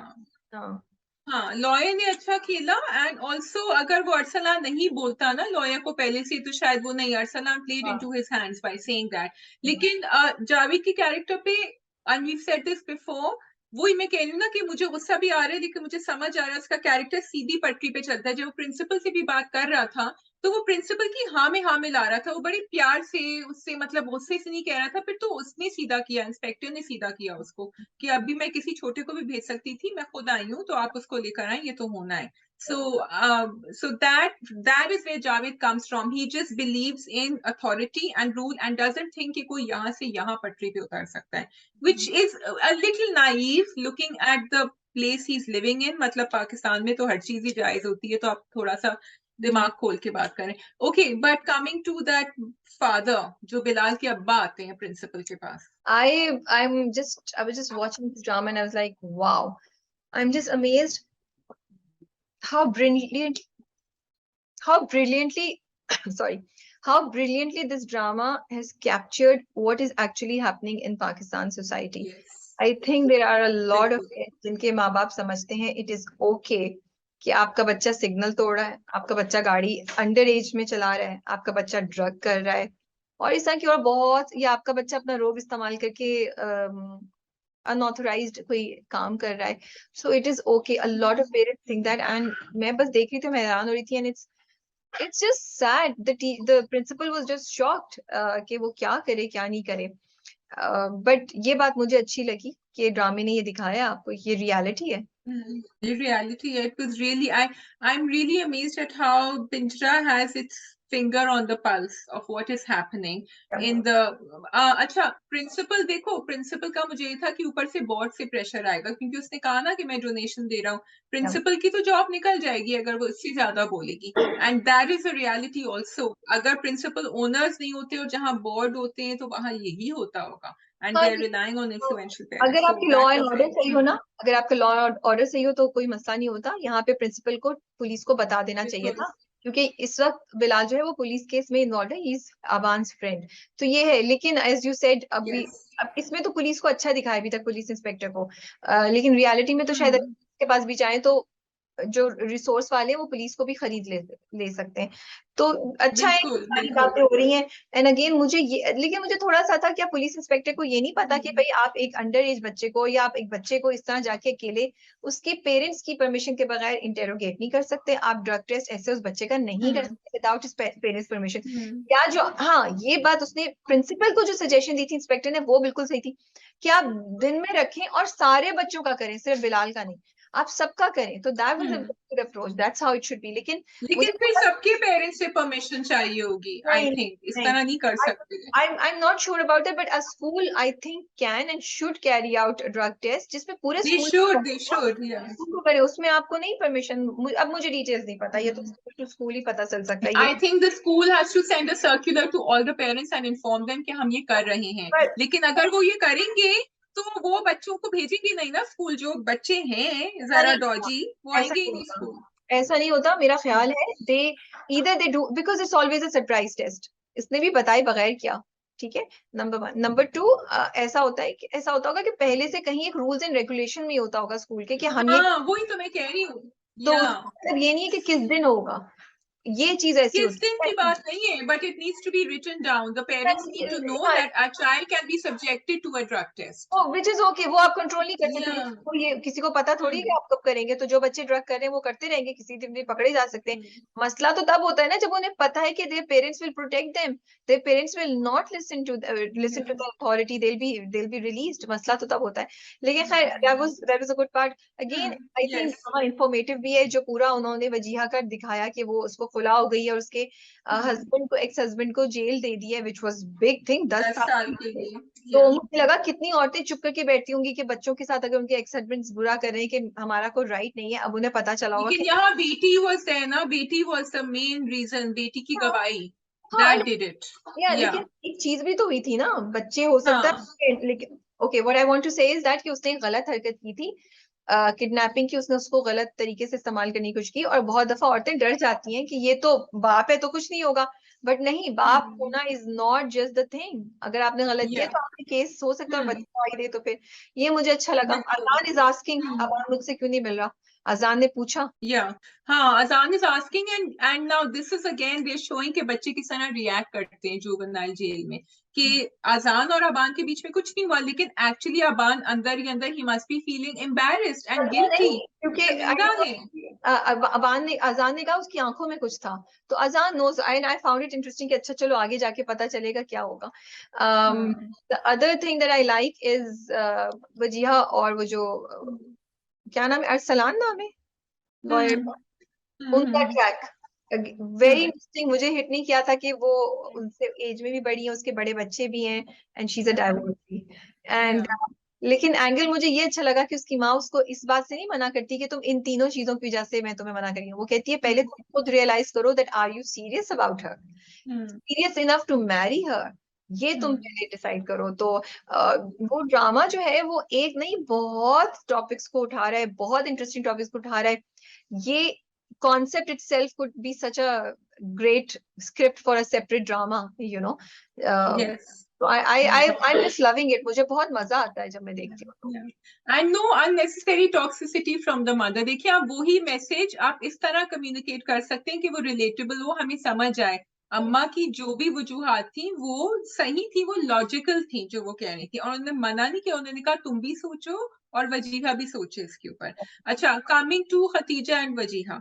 हाँ, लॉयर ने अच्छा खेला. एंड ऑल्सो अगर वो अरसलान नहीं बोलता ना लॉयर को पहले से, तो शायद वो नहीं, Arsalan played into his hands by saying that. लेकिन जावेद के कैरेक्टर पे, and we said this before, वही मैं कह रही हूँ ना कि मुझे गुस्सा भी आ रहा है, लेकिन मुझे समझ आ रहा है उसका कैरेक्टर सीधी पटरी पे चलता है. जब वो प्रिंसिपल से भी बात कर रहा था, तो वो प्रिंसिपल की हाँ में हाँ मिला रहा था, वो बड़े प्यार से उससे, मतलब गुस्से से नहीं कह रहा था. फिर तो उसने सीधा किया, इंस्पेक्टर ने सीधा किया उसको, कि अभी मैं किसी छोटे को भी भेज सकती थी, मैं खुद आई हूँ, तो आप उसको लेकर आए, ये तो होना है. So that is where Javed comes from. He just believes in authority and rule and doesn't think कि कोई यहाँ से यहाँ पटरी पे उतर सकता है, which is a little naive looking at the place he's living in. मतलब पाकिस्तान में तो हर चीज ही जायज होती है, तो आप थोड़ा सा दिमाग खोल के बात करें। Okay, but coming to that father, जो बिलाल के अब्बा आते हैं प्रिंसिपल के पास। I was just watching this drama and I was like, wow, I'm just amazed how brilliantly, sorry, how brilliantly this drama has captured what is actually happening in Pakistan society. Yes, I think there are a lot of बिल्कुल। parents जिनके माँ बाप समझते हैं it is okay कि आपका बच्चा signal तोड़ रहा है, आपका बच्चा गाड़ी अंडर एज में चला रहा है, आपका बच्चा ड्रग कर रहा है, और इस तरह की और बहुत, या आपका बच्चा अपना रोब इस्तेमाल करके अनऑथराइज्ड कोई काम कर रहा है. So it is okay. A lot of parents think that, and मैं बस देख रही थी, मैं हैरान हो रही थी, and it's just sad. The principal was just shocked कि वो क्या करे क्या नहीं करे. But ये बात मुझे अच्छी लगी कि ड्रामे ने ये दिखाया आपको, ये रियलिटी है. The reality, it was really, I'm really amazed at how Pinchra has its finger on the pulse of what is happening in the अच्छा, प्रिंसिपल देखो, प्रिंसिपल का मुझे ये था कि ऊपर से बोर्ड से प्रेशर आएगा, क्योंकि उसने कहा ना कि मैं डोनेशन दे रहा हूँ, प्रिंसिपल की तो जॉब निकल जाएगी अगर वो इससे ज्यादा बोलेगी, and that is a reality also. अगर प्रिंसिपल ओनर्स नहीं होते और जहाँ बोर्ड होते हैं तो वहाँ यही होता होगा, and हाँ, they are relying on influential parents. अगर So आपकी law that and was order it. सही हो ना, अगर आपका लॉ एंड ऑर्डर सही हो तो कोई मसला नहीं होता. यहाँ पे प्रिंसिपल को, पुलिस को बता देना चाहिए था, क्योंकि इस वक्त बिलाल जो है वो पुलिस केस में इन्वॉल्व है, ही इज अबान्स फ्रेंड. तो ये है. लेकिन एज यू सेड, Yes. अब इसमें तो पुलिस को अच्छा दिखाया अभी तक, पुलिस इंस्पेक्टर को. लेकिन रियलिटी में तो शायद के पास भी जाए तो जो रिसोर्स वाले हैं वो पुलिस को भी खरीद ले सकते हैं. तो अच्छा है कि बिल्कुल सारी बिल्कुल. बातें हो रही हैं. एंड अगेन मुझे ये, लेकिन मुझे थोड़ा सा था, क्या पुलिस इंस्पेक्टर को ये नहीं पता कि भाई आप एक अंडर एज बच्चे को, या आप एक बच्चे को इस तरह जाके अकेले उसके पेरेंट्स की परमिशन के बगैर इंटेरोगेट नहीं कर सकते, आप ड्रग टेस्ट ऐसे उस बच्चे का नहीं कर सकते विदाउट हिज पेरेंट्स परमिशन. क्या जो, हाँ, ये बात उसने प्रिंसिपल को जो सजेशन दी थी इंस्पेक्टर ने, वो बिल्कुल सही थी कि आप दिन में रखें और सारे बच्चों का करें, सिर्फ बिलाल का नहीं, आप सबका करें. तो that was a good approach, that's how it should be. लेकिन मुझे फिर सबके पेरेंट्स से परमिशन चाहिए होगी, आई नहीं थिंक इस नहीं तरह नहीं कर सकते. I'm not sure about that, but a school I think can and should carry out a drug test जिसमें पूरे They स्कूल should, yeah. को करे, उसमें आपको नहीं परमिशन. अब मुझे डिटेल्स नहीं पता, ये तो स्कूल टू स्कूल ही पता चल सकता है ये. I think the school has to send a circular to all the parents and inform them कि हम ये कर रहे हैं. पर लेकिन अगर वो ये करेंगे तो वो बच्चों को भेजेंगे नहीं ना स्कूल. जो बच्चे हैं ऐसा जरा नहीं होता, डॉजी, वो ऐसा आएंगे ही नहीं नहीं होता, स्कूल. ऐसा नहीं होता. मेरा ख्याल है दे either they do, because it's always a surprise test. इसने भी बताए बगैर किया. ठीक है, नंबर वन. नंबर टू, ऐसा होता है कि, ऐसा होता होगा कि पहले से कहीं एक रूल्स एंड रेगुलेशन में होता होगा स्कूल के कि हम ये, हाँ, वही तो मैं कह रही हूँ. तो या उसका मतलब ये नहीं है कि किस दिन होगा, ये चीज ऐसी किस होती दिन की बात नहीं है, but it needs to be written down. The parents need to know है. That a child can be subjected to a drug test. Which is okay, वो आप कंट्रोल नहीं कर सकते. या वो ये किसी को पता थोड़ी है कि आप कब करेंगे, तो जो बच्चे ड्रग कर रहे हैं वो करते रहेंगे, किसी दिन भी पकड़े जा सकते हैं. मसला तो तब होता है ना जब उन्हें पता है कि their parents will protect them, their parents will not listen to the authority, they'll be released. मसला तो तब होता है. लेकिन खैर, that was a good part. Again, I think yes. हाँ, इंफॉर्मेटिव भी है जो पूरा उन्होंने वजीहा कर दिखाया कि वो उसको खुला हो गई है और उसके हस्बैंड को, एक्स हस्बैंड को जेल दे दी है, विच वाज बिग थिंग. 10 10 साल साल की के जेल. लिए. तो मुझे लगा कितनी औरतें चुप करके बैठती होंगी कि बच्चों के साथ अगर उनके एक्स हस्बैंड बुरा कर रहे हैं कि हमारा कोई राइट नहीं है. अब उन्हें पता चला होगा लेकिन कि यहाँ बेटी वाज देयर ना, बेटी वाज द मेन रीजन, बेटी की हाँ, गवाही, हाँ, दैट डिड इट. या लेकिन एक चीज भी तो हुई थी ना, बच्चे हो सकता हाँ. है, लेकिन okay, what I want to say is that कि उसने गलत हरकत की थी, किडनैपिंग की, उसने उसको गलत तरीके से इस्तेमाल करने की कोशिश की. और बहुत दफा औरतें डर जाती हैं कि ये तो बाप है तो कुछ नहीं होगा, बट नहीं, बाप होना is not just the thing. अगर आपने गलत किया या तो आपने केस हो सकता है और बच्चा गवाही दे, तो फिर ये मुझे अच्छा लगा. बिल्कुल. अजान इज आस्किंग, अब मुझसे क्यों नहीं मिल रहा. अजान ने पूछा. Yeah, हाँ, अजान is asking, and now this is again they're showing कि बच्चे किस तरह रिएक्ट करते हैं जुवेनाइल जेल में, कि अजान और अबान के बीच में कुछ नहीं हुआ, लेकिन एक्चुअली अबान अंदर ही अंदर ही must be feeling embarrassed and पता guilty. नहीं, क्योंकि शर्मिंदा है. अजान ने कहा उसकी आंखों में कुछ था. तो Azaan knows, I found it interesting कि अच्छा चलो आगे जाके पता चलेगा क्या होगा. The other thing that I like is Wajiha और वो जो क्या नाम है, अरसलान नाम है लॉयर, उनका ट्रैक वेरी इंटरेस्टिंग. मुझे हिट नहीं किया था कि वो उनसे एज में भी बड़ी है, उसके बड़े बच्चे भी हैं, and she is a divorcee. And Yeah. लेकिन एंगल मुझे ये अच्छा लगा कि उसकी माँ उसको इस बात से नहीं मना करती कि तुम इन तीनों चीजों की वजह से मैं तुम्हें मना कर रही हूँ। वो कहती है पहले तुम खुद रियलाइज करो that are you serious about her, serious enough to marry her, ये तुम पहले डिसाइड करो। तो वो ड्रामा जो है वो एक नहीं बहुत टॉपिक्स को उठा रहा है, बहुत इंटरेस्टिंग टॉपिक्स को उठा रहा है। ये concept itself could be such a great script for a separate drama, you know. Yes. तो I am just loving it, मुझे बहुत मजा आता है जब मैं देखती हूँ तो। And know unnecessary toxicity from the mother. देखिए आप वही मैसेज आप इस तरह कम्युनिकेट कर सकते हैं कि वो रिलेटेबल हो, हमें समझ आए। अम्मा की जो भी वजूहात थी वो सही थी, वो लॉजिकल थी जो वो कह रही थी, और उन्होंने मना नहीं किया, उन्होंने कहा तुम भी सोचो और वजीहा भी सोचे इसके ऊपर। अच्छा, coming to Khadija and Wajiha,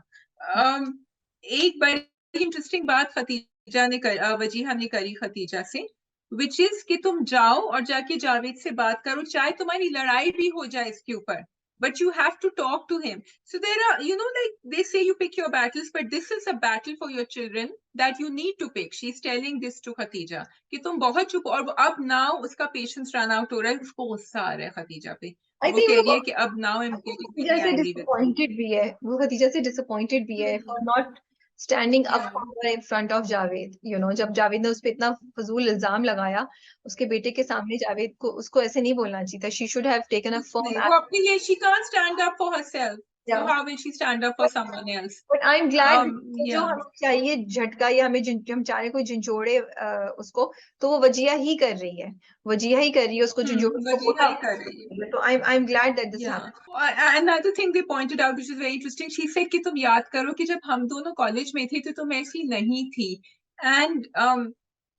एक बड़ी इंटरेस्टिंग बात खतीजा ने वजीहा ने करी खतीजा से, विच इज कि तुम जाओ और जाके जावेद से बात करो, चाहे तुम्हारी लड़ाई भी हो जाए इसके ऊपर, but you have to talk to him. So there are, you know, like they say you pick your battles, but this is a battle for your children that you need to pick. She's telling this to Khatija कि तुम बहुत चुप, और अब now उसका patience run out हो रहा है, उसको गुस्सा आ रहा है खतीजा पे, आई वो थिंक कह रही वो है कि अब now I'm getting Khadija very से angry with you. डिसअपॉइंटेड भी है, वो खदीजा से डिसअपॉइंटेड भी है for not standing up Yeah. For in front of Javed, you know. जब जावेद ने उस पे इतना फजूल इल्जाम लगाया उसके बेटे के सामने, जावेद को उसको ऐसे नहीं बोलना चाहिए था। She should have taken a firm नहीं, वो अपने लिए she can't stand up for herself, so act. how will she stand up for someone else? But I am glad जो Yeah. हमें चाहिए झटका, या हमें हम चाह रहे हैं कोई झंझोड़े उसको, तो वो वजिया ही कर रही है, वजिया ही कर रही है उसको झंझोड़ को वजीहा पूरा। ही कर रही है। तो आई am glad that this Yeah. Happened. Another thing they pointed out, which is very interesting, she said कि तुम याद करो कि जब हम दोनों कॉलेज में थे तो तुम ऐसी नहीं थी, and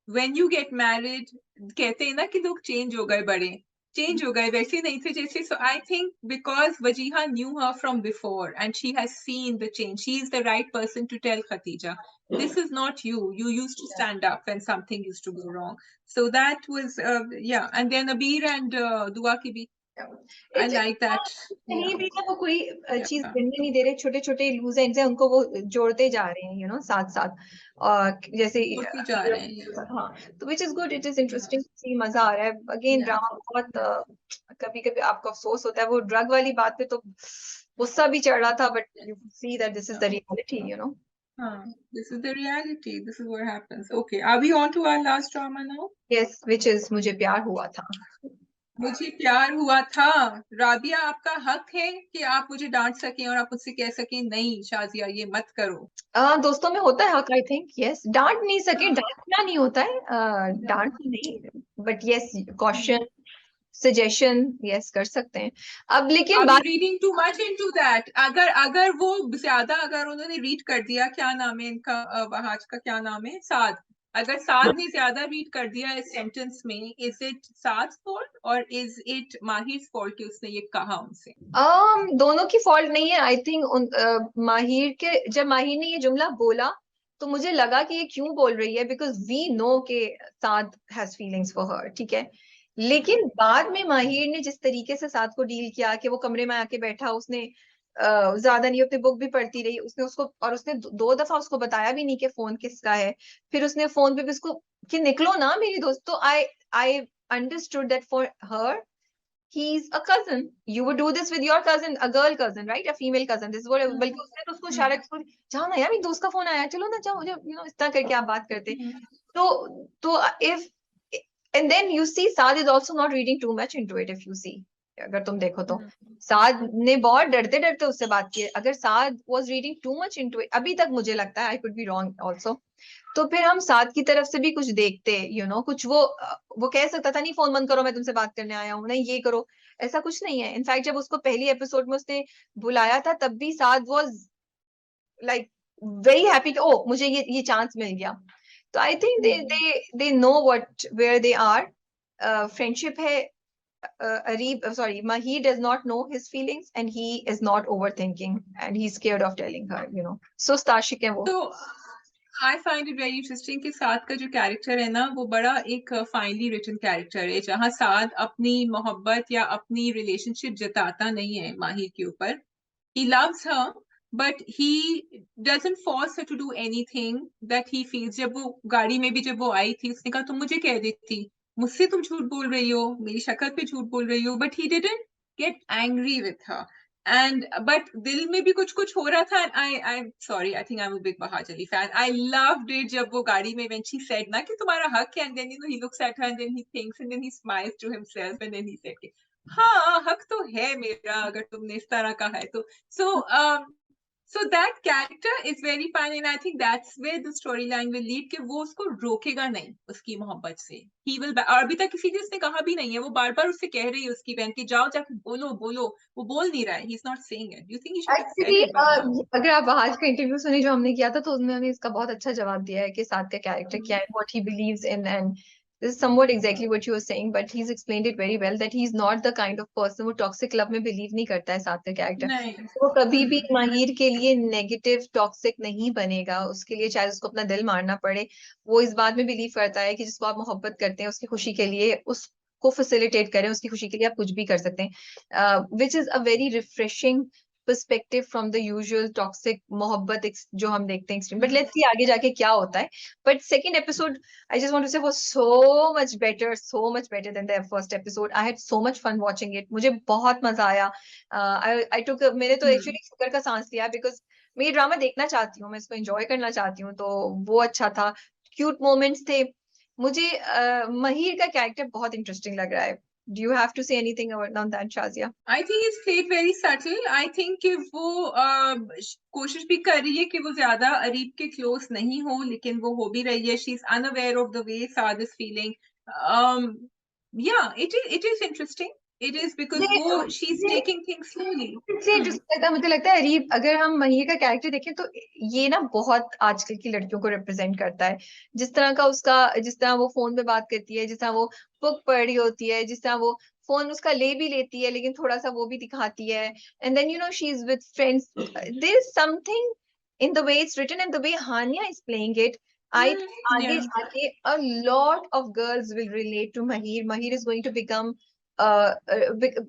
when you get married, कहते हैं ना कि लोग चेंज हो गए, बड़े चेंज हो गए, वैसे नहीं थे जैसे। So I think because Wajiha knew her from before and she has seen the change, she is the right person to tell Khatija, this is not you. You used to stand up when something used to go wrong. So that was yeah. And then Abir and Dua ki bhi, I like that. कहीं Yeah. भी ना वो कोई चीज Yeah. बनने नहीं दे रहे, छोटे छोटे लूज एंड्स हैं उनको वो जोड़ते जा रहे हैं, यू नो, साथ साथ। और जैसे होती जा रहे हैं। हाँ, तो which is good, it is interesting, मजा आ रहा है। Again Yeah. ड्रामा बहुत कभी कभी आपको अफसोस होता है, वो ड्रग वाली बात पे तो गुस्सा भी चढ़ रहा था, but you see that this is the reality, you know. This is the reality. This is what happens. Okay, are we on to our last drama now? Yes, which is मुझे प्यार हुआ था। मुझे प्यार हुआ था। राबिया, आपका हक है कि आप मुझे डांट सकें और आप मुझसे कह सकें नहीं शाजिया ये मत करो। दोस्तों में होता है हक, आई थिंक। यस, डांट नहीं सके, डांटना नहीं होता है, डांट नहीं, but yes caution suggestion yes कर सकते हैं। अब लेकिन Are we बात reading too much into that? अगर वो ज्यादा, अगर उन्होंने रीड कर दिया, क्या नाम है इनका, वहाज का क्या नाम है, साद, अगर साद ने ज्यादा रीड कर दिया इस सेंटेंस में, इज इट साद फॉल्ट और इज इट माहिर फॉल्ट कि उसने ये कहा उनसे? दोनों की फॉल्ट नहीं है, आई थिंक। माहिर के, जब माहिर ने ये जुमला बोला तो मुझे लगा कि ये क्यों बोल रही है, बिकॉज वी नो के साद हैज फीलिंग्स फॉर हर, ठीक है। लेकिन बाद में माहिर ने जिस तरीके से साद को डील किया कि वो कमरे में आके बैठा, उसने ज्यादा नहीं, अपनी बुक भी पढ़ती रही, उसने उसको, और उसने दो दफा उसको बताया भी नहीं कि फोन किसका है। फिर उसने फोन पे भी उसको कि निकलो ना मेरी दोस्त। तो I I understood that for her he's a cousin. You would do this with your cousin, a girl cousin, right? A female cousin. This is what, बल्कि उसने तो उसको इशारा किया, जाओ ना यार, मेरी दोस्त का फोन आया, चलो ना जाओ, मुझे यू नो इस तरह करके आप बात करते। तो if and then you see Saad is also not reading too much into it, if you see, अगर तुम देखो तो साद ने बहुत डरते डरते उससे बात की। अगर साद was reading too much into it, अभी तक मुझे लगता है, I could be wrong also, तो फिर हम साद की तरफ से भी कुछ देखते, यू नो, कुछ वो कह सकता था नहीं फोन बंद करो मैं तुमसे बात करने आया हूँ, नहीं ये करो, ऐसा कुछ नहीं है। इनफैक्ट जब उसको पहली एपिसोड में उसने बुलाया था तब भी Saad was like very happy कि ओ मुझे ये चांस मिल गया। तो I think they know what where they are. Friendship है। Arif, sorry, Mahi does not know his feelings and he is not overthinking and he's scared of telling her, you know. So Stashik है वो। तो I find it very interesting कि साद का जो character है ना, वो बड़ा एक फाइनली रिटन कैरेक्टर है, जहां साद अपनी मोहब्बत या अपनी रिलेशनशिप जताता नहीं है माहिर के ऊपर। He loves her, but he doesn't force her to do anything that he feels. जब वो गाड़ी में भी जब वो आई थी, उसने कहा तुम मुझे कह देती, मुझसे तुम झूठ बोल रही हो, मेरी शक्ल पे झूठ बोल रही हो, but he didn't get angry with her and but दिल में भी कुछ कुछ हो रहा था. I sorry, I think I am a big Bahar Ali fan. I loved it जब वो गाड़ी में व्हेन शी सेड ना कि तुम्हारा हक है, and then you know he looks at her and then he thinks and then he smiles to himself and then he said हाँ हक तो है मेरा अगर तुमने इस तरह का है तो. सो so that character is very fun and I think that's where the storyline will lead कि वो उसको रोकेगा नहीं उसकी मोहब्बत से. He will और अभी तक किसी ने उसने कहा भी नहीं है, वो बार बार उससे कह रही है उसकी बहन की जाओ जाके बोलो बोलो, वो बोल नहीं रहा है. He's not saying it. Do you think he should have actually said it by now? अगर आप आज का इंटरव्यू सुने जो हमने किया था तो उसमें हमें इसका बहुत अच्छा जवाब दिया है कि साथ का कैरेक्टर क्या है, what he believes in, and this is somewhat exactly what you were saying, but he's explained it very well that he's not the kind of person वो टॉक्सिक लव में बिलीव नहीं करता है साथ का कैरेक्टर. नहीं. वो कभी भी माहिर के लिए नेगेटिव टॉक्सिक नहीं बनेगा, उसके लिए चाहे उसको अपना दिल मारना पड़े. वो इस बात में बिलीव करता है कि जिसको आप मोहब्बत करते हैं उसकी खुशी के लिए उसको फैसिलिटेट करें, उसकी खुशी के लिए आप कुछ भी कर सकते हैं, which is a very refreshing perspective from the usual toxic मोहब्बत जो हम देखते हैं एक्सट्रीम. बट लेट्स सी आगे जाके क्या होता है. But second episode I just want to say was so much better than the first episode. I had so much fun watching it. मुझे बहुत मजा आया. I took मैंने तो एक्चुअली शुक्र का सांस लिया बिकॉज मैं ये ड्रामा देखना चाहती हूँ, मैं इसको एंजॉय करना चाहती हूँ, तो वो अच्छा था. क्यूट मोमेंट्स थे. मुझे महीर का कैरेक्टर बहुत इंटरेस्टिंग लग रहा है. Do you have to say anything on that, Shazia? I think it's played very subtle. I think कि वो कोशिश भी कर रही है कि वो ज्यादा अरीब के क्लोज नहीं हो, लेकिन वो हो भी रही है. She is unaware of the way Saad is feeling. Um, yeah, it is interesting. It is because वो she's मुझे taking things slowly. इसलिए इंटरेस्टिंग लगता है, मुझे लगता है अरीब, अगर हम महीर का कैरेक्टर देखें तो ये ना बहुत आजकल की लड़कियों को रिप्रेजेंट करता है. जिस तरह का उसका, जिस तरह वो फोन पे बात करती है, जिस तरह वो बुक पढ़ रही होती है, जिस तरह वो फोन उसका ले भी लेती है लेकिन थोड़ा सा वो भी दिखाती है, and then you know she is with friends. There is something in the way it's written and the way Hania is playing it. I आगे Yeah. जाके a lot of girls will relate to Maheer. Maheer is going to become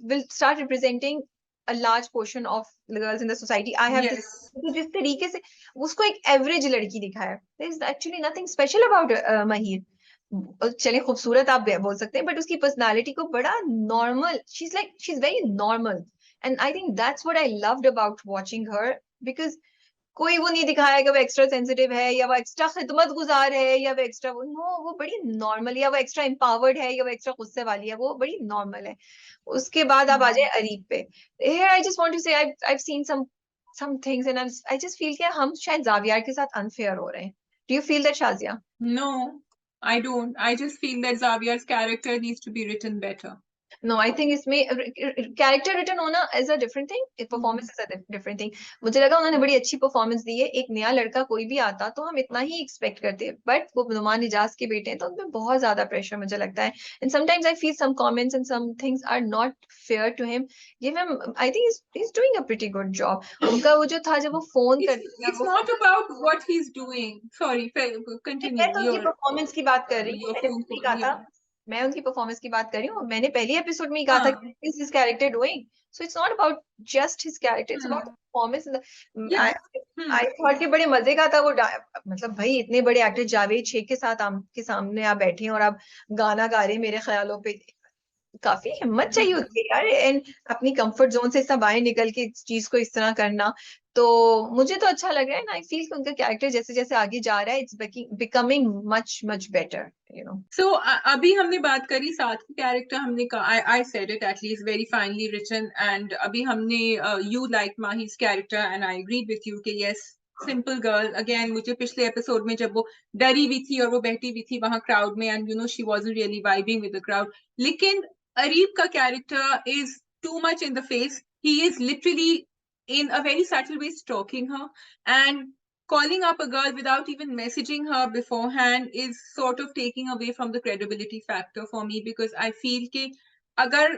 will start representing a large portion of the girls in the society. I have this, Yes. जिस तरीके से उसको एक average लड़की दिखा है. there is actually nothing special about Mahir. चले खूबसूरत आप बोल सकते हैं, बट उसकी पर्सनालिटी को बड़ा normal, she is very normal, and I think that's what I loved about watching her. Because कोई वो नहीं दिखाया कि वो एक्स्ट्रा सेंसिटिव है या वो एक्स्ट्रा खिदमत गुजार है या वो एक्स्ट्रा वो नो, वो बड़ी नॉर्मल, या वो एक्स्ट्रा एम्पावर्ड है या वो एक्स्ट्रा गुस्से वाली है, वो बड़ी नॉर्मल है. उसके बाद आप आ जाए अरीब पे. Here I just want to say I've seen some things and I just feel कि हम शायद जावियार के साथ अनफेयर हो रहे हैं. Do you feel that, Shazia? No, I don't. I just feel that Xavier's character needs to be written better. No I think इसमें character return होना is a different thing, performance is a different thing. मुझे लगा उन्होंने बड़ी अच्छी performance दी है. एक नया लड़का कोई भी आता तो हम इतना ही एक्सपेक्ट करते हैं, बट वो नुमान इजाज के बेटे हैं तो उनपे बहुत ज्यादा प्रेशर मुझे लगता है. And sometimes I feel some comments and some things are not fair to him. Give him, I think he is doing a pretty good job. उनका वो जो था जब वो फोन It's करती है it's वो, not about what he's doing. Sorry, मैं continue. तो उनकी परफॉर्मेंस की बात कर रही हूँ. Your मैंने phone नहीं call. कहा था, Yeah. मैं उनकी परफॉर्मेंस की बात कर रही हूँ. मैंने पहले एपिसोड में ही कहा था हाँ. Is his character doing. So it's not about just his character, it's about Hmm. Performance. Yeah. I Hmm. I thought के बड़े मजे का था वो मतलब भाई इतने बड़े एक्टर जावेद शेख के साथ आपके सामने आप बैठे हैं और आप गाना गा रहे हैं मेरे ख्यालों पे. काफी हिम्मत चाहिए होती है यार, एंड अपनी कंफर्ट जोन से सब बाहर निकल के इस चीज को इस तरह करना. तो मुझे तो अच्छा लग रहा है. आई फील कि उनका कैरेक्टर जैसे जैसे आगे जा रहा है it's becoming much much better, you know. So अभी हमने बात करी साथ की कैरेक्टर. हमने कहा I said it at least very finely written. And अभी हमने you like Mahi's character and I agreed with you कि yes, simple girl. Again मुझे पिछले एपिसोड में जब वो डरी हुई थी और वो बैठी हुई थी वहां क्राउड में and you know she wasn't really vibing with the crowd. लेकिन अरीब का character is too much in the face. He is literally in a very subtle way stalking her and calling up a girl without even messaging her beforehand is sort of taking away from the credibility factor for me because I feel कि अगर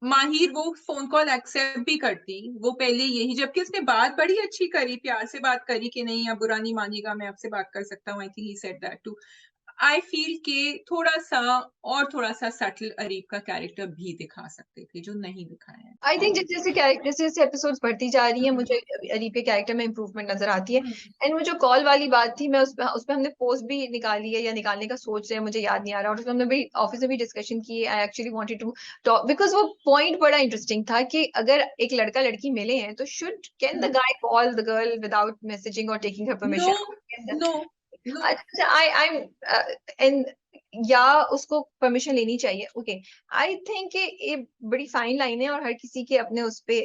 माहिर वो phone call accept भी करती वो पहले यही, जबकि उसने बात बड़ी अच्छी करी, प्यार से बात करी कि नहीं अब बुरा नहीं मानिएगा मैं आपसे बात कर सकता हूँ. I think he said that too. I feel के थोड़ा सा सटल अरीब का कैरेक्टर भी दिखा सकते थे, जो नहीं दिखाया है। आई थिंक जैसे कैरेक्टर जैसे एपिसोड्स बढ़ती जा रही है, मुझे अरीब के कैरेक्टर में इंप्रूवमेंट नजर आती है। एंड वो जो कॉल वाली बात थी, मैं उस पे हमने पोस्ट भी निकाली है या निकालने का सोच रहे हैं, मुझे याद नहीं आ रहा, और उसमें हमने भी ऑफिस में भी डिस्कशन की। I actually wanted to talk because वो पॉइंट बड़ा इंटरेस्टिंग था कि अगर एक लड़का लड़की मिले हैं तो should can the guy call the girl without messaging और taking her no permission? No no. अच्छा, आई एंड या उसको परमिशन लेनी चाहिए। ओके, आई थिंक ये बड़ी फाइन लाइन है और हर किसी के अपने उस पे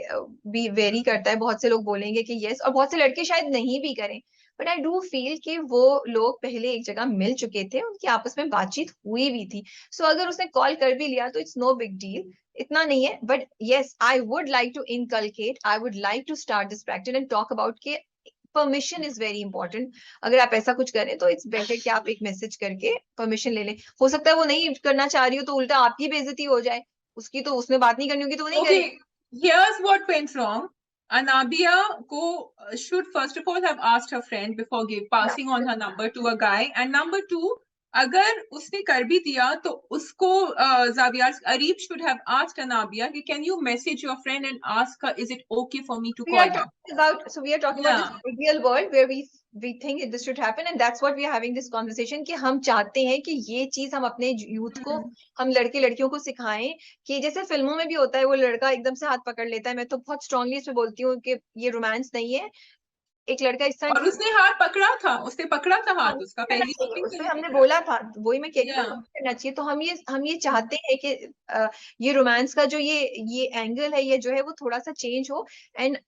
भी वेरी करता है। बहुत से लोग बोलेंगे कि यस, और बहुत से लड़के शायद नहीं भी करें, बट आई डू फील कि वो लोग पहले एक जगह मिल चुके थे, उनकी आपस में बातचीत हुई भी थी। सो अगर उसने कॉल कर भी लिया तो इट्स नो बिग डील, इतना नहीं है। But yes, I would like to inculcate, I would like to start this practice and talk about के परमिशन इज वेरी इंपॉर्टेंट। अगर आप ऐसा कुछ करें तो इट्स बेटर कि आप एक मैसेज करके परमिशन ले लें। हो सकता है वो नहीं करना चाह रही हो तो उल्टा आपकी बेइज्जती हो जाए, उसकी तो उसने बात नहीं करनी होगी तो वो नहीं Okay, करेगी। here's what went wrong. Anabia ko should first of all have asked her friend before passing on her number to a guy. And number two, अगर उसने कर भी दिया तो उसको Xavier Arif should have asked Anabia, can you message your friend and ask her, is it okay for me to We call are her? talking about, so we are talking about Yeah. this ideal world where we think this should happen, and that's what we are having this conversation कि हम चाहते हैं कि ये चीज हम अपने youth को, हम लड़के लड़कियों को सिखाएं कि जैसे फिल्मों में भी होता है, वो लड़का एकदम से हाथ पकड़ लेता है। मैं तो बहुत स्ट्रांगली इसमें बोलती हूँ कि ये रोमांस नहीं है। एक लड़का इस तरह और उसने हाथ पकड़ा था, उसने पकड़ा था हाथ उसका, करना पहली चाहिए, शूटिंग उस में पे भी हमने पकड़ा बोला था। था, वही मैं कह रही हूँ ना, Yeah. करना चाहिए। तो हम ये चाहते हैं कि ये रोमांस का जो ये एंगल है, ये जो है वो थोड़ा सा चेंज हो। एंड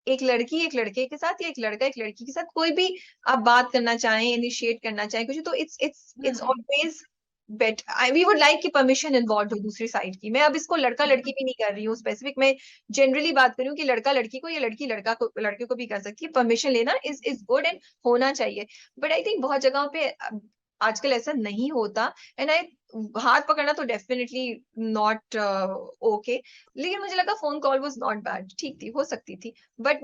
एक लड़की एक लड़के के साथ या एक लड़का एक लड़की के साथ कोई भी आप बात करना चाहें, इनिशिएट करना चाहें कुछ, तो it's always bet we would like कि परमिशन इन्वॉल्व हो दूसरी साइड की। मैं अब इसको लड़का लड़की भी नहीं कर रही हूँ स्पेसिफिक, मैं जनरली बात कर रही हूँ कि लड़का लड़की को या लड़की लड़का को, लड़के को भी कर सकती है। परमिशन लेना इज गुड एंड होना चाहिए। बट आई थिंक बहुत जगहों पे आजकल ऐसा नहीं होता। एंड आई हाथ पकड़ना तो डेफिनेटली नॉट ओके, लेकिन मुझे लगा phone call was not bad, ठीक थी, हो सकती थी। बट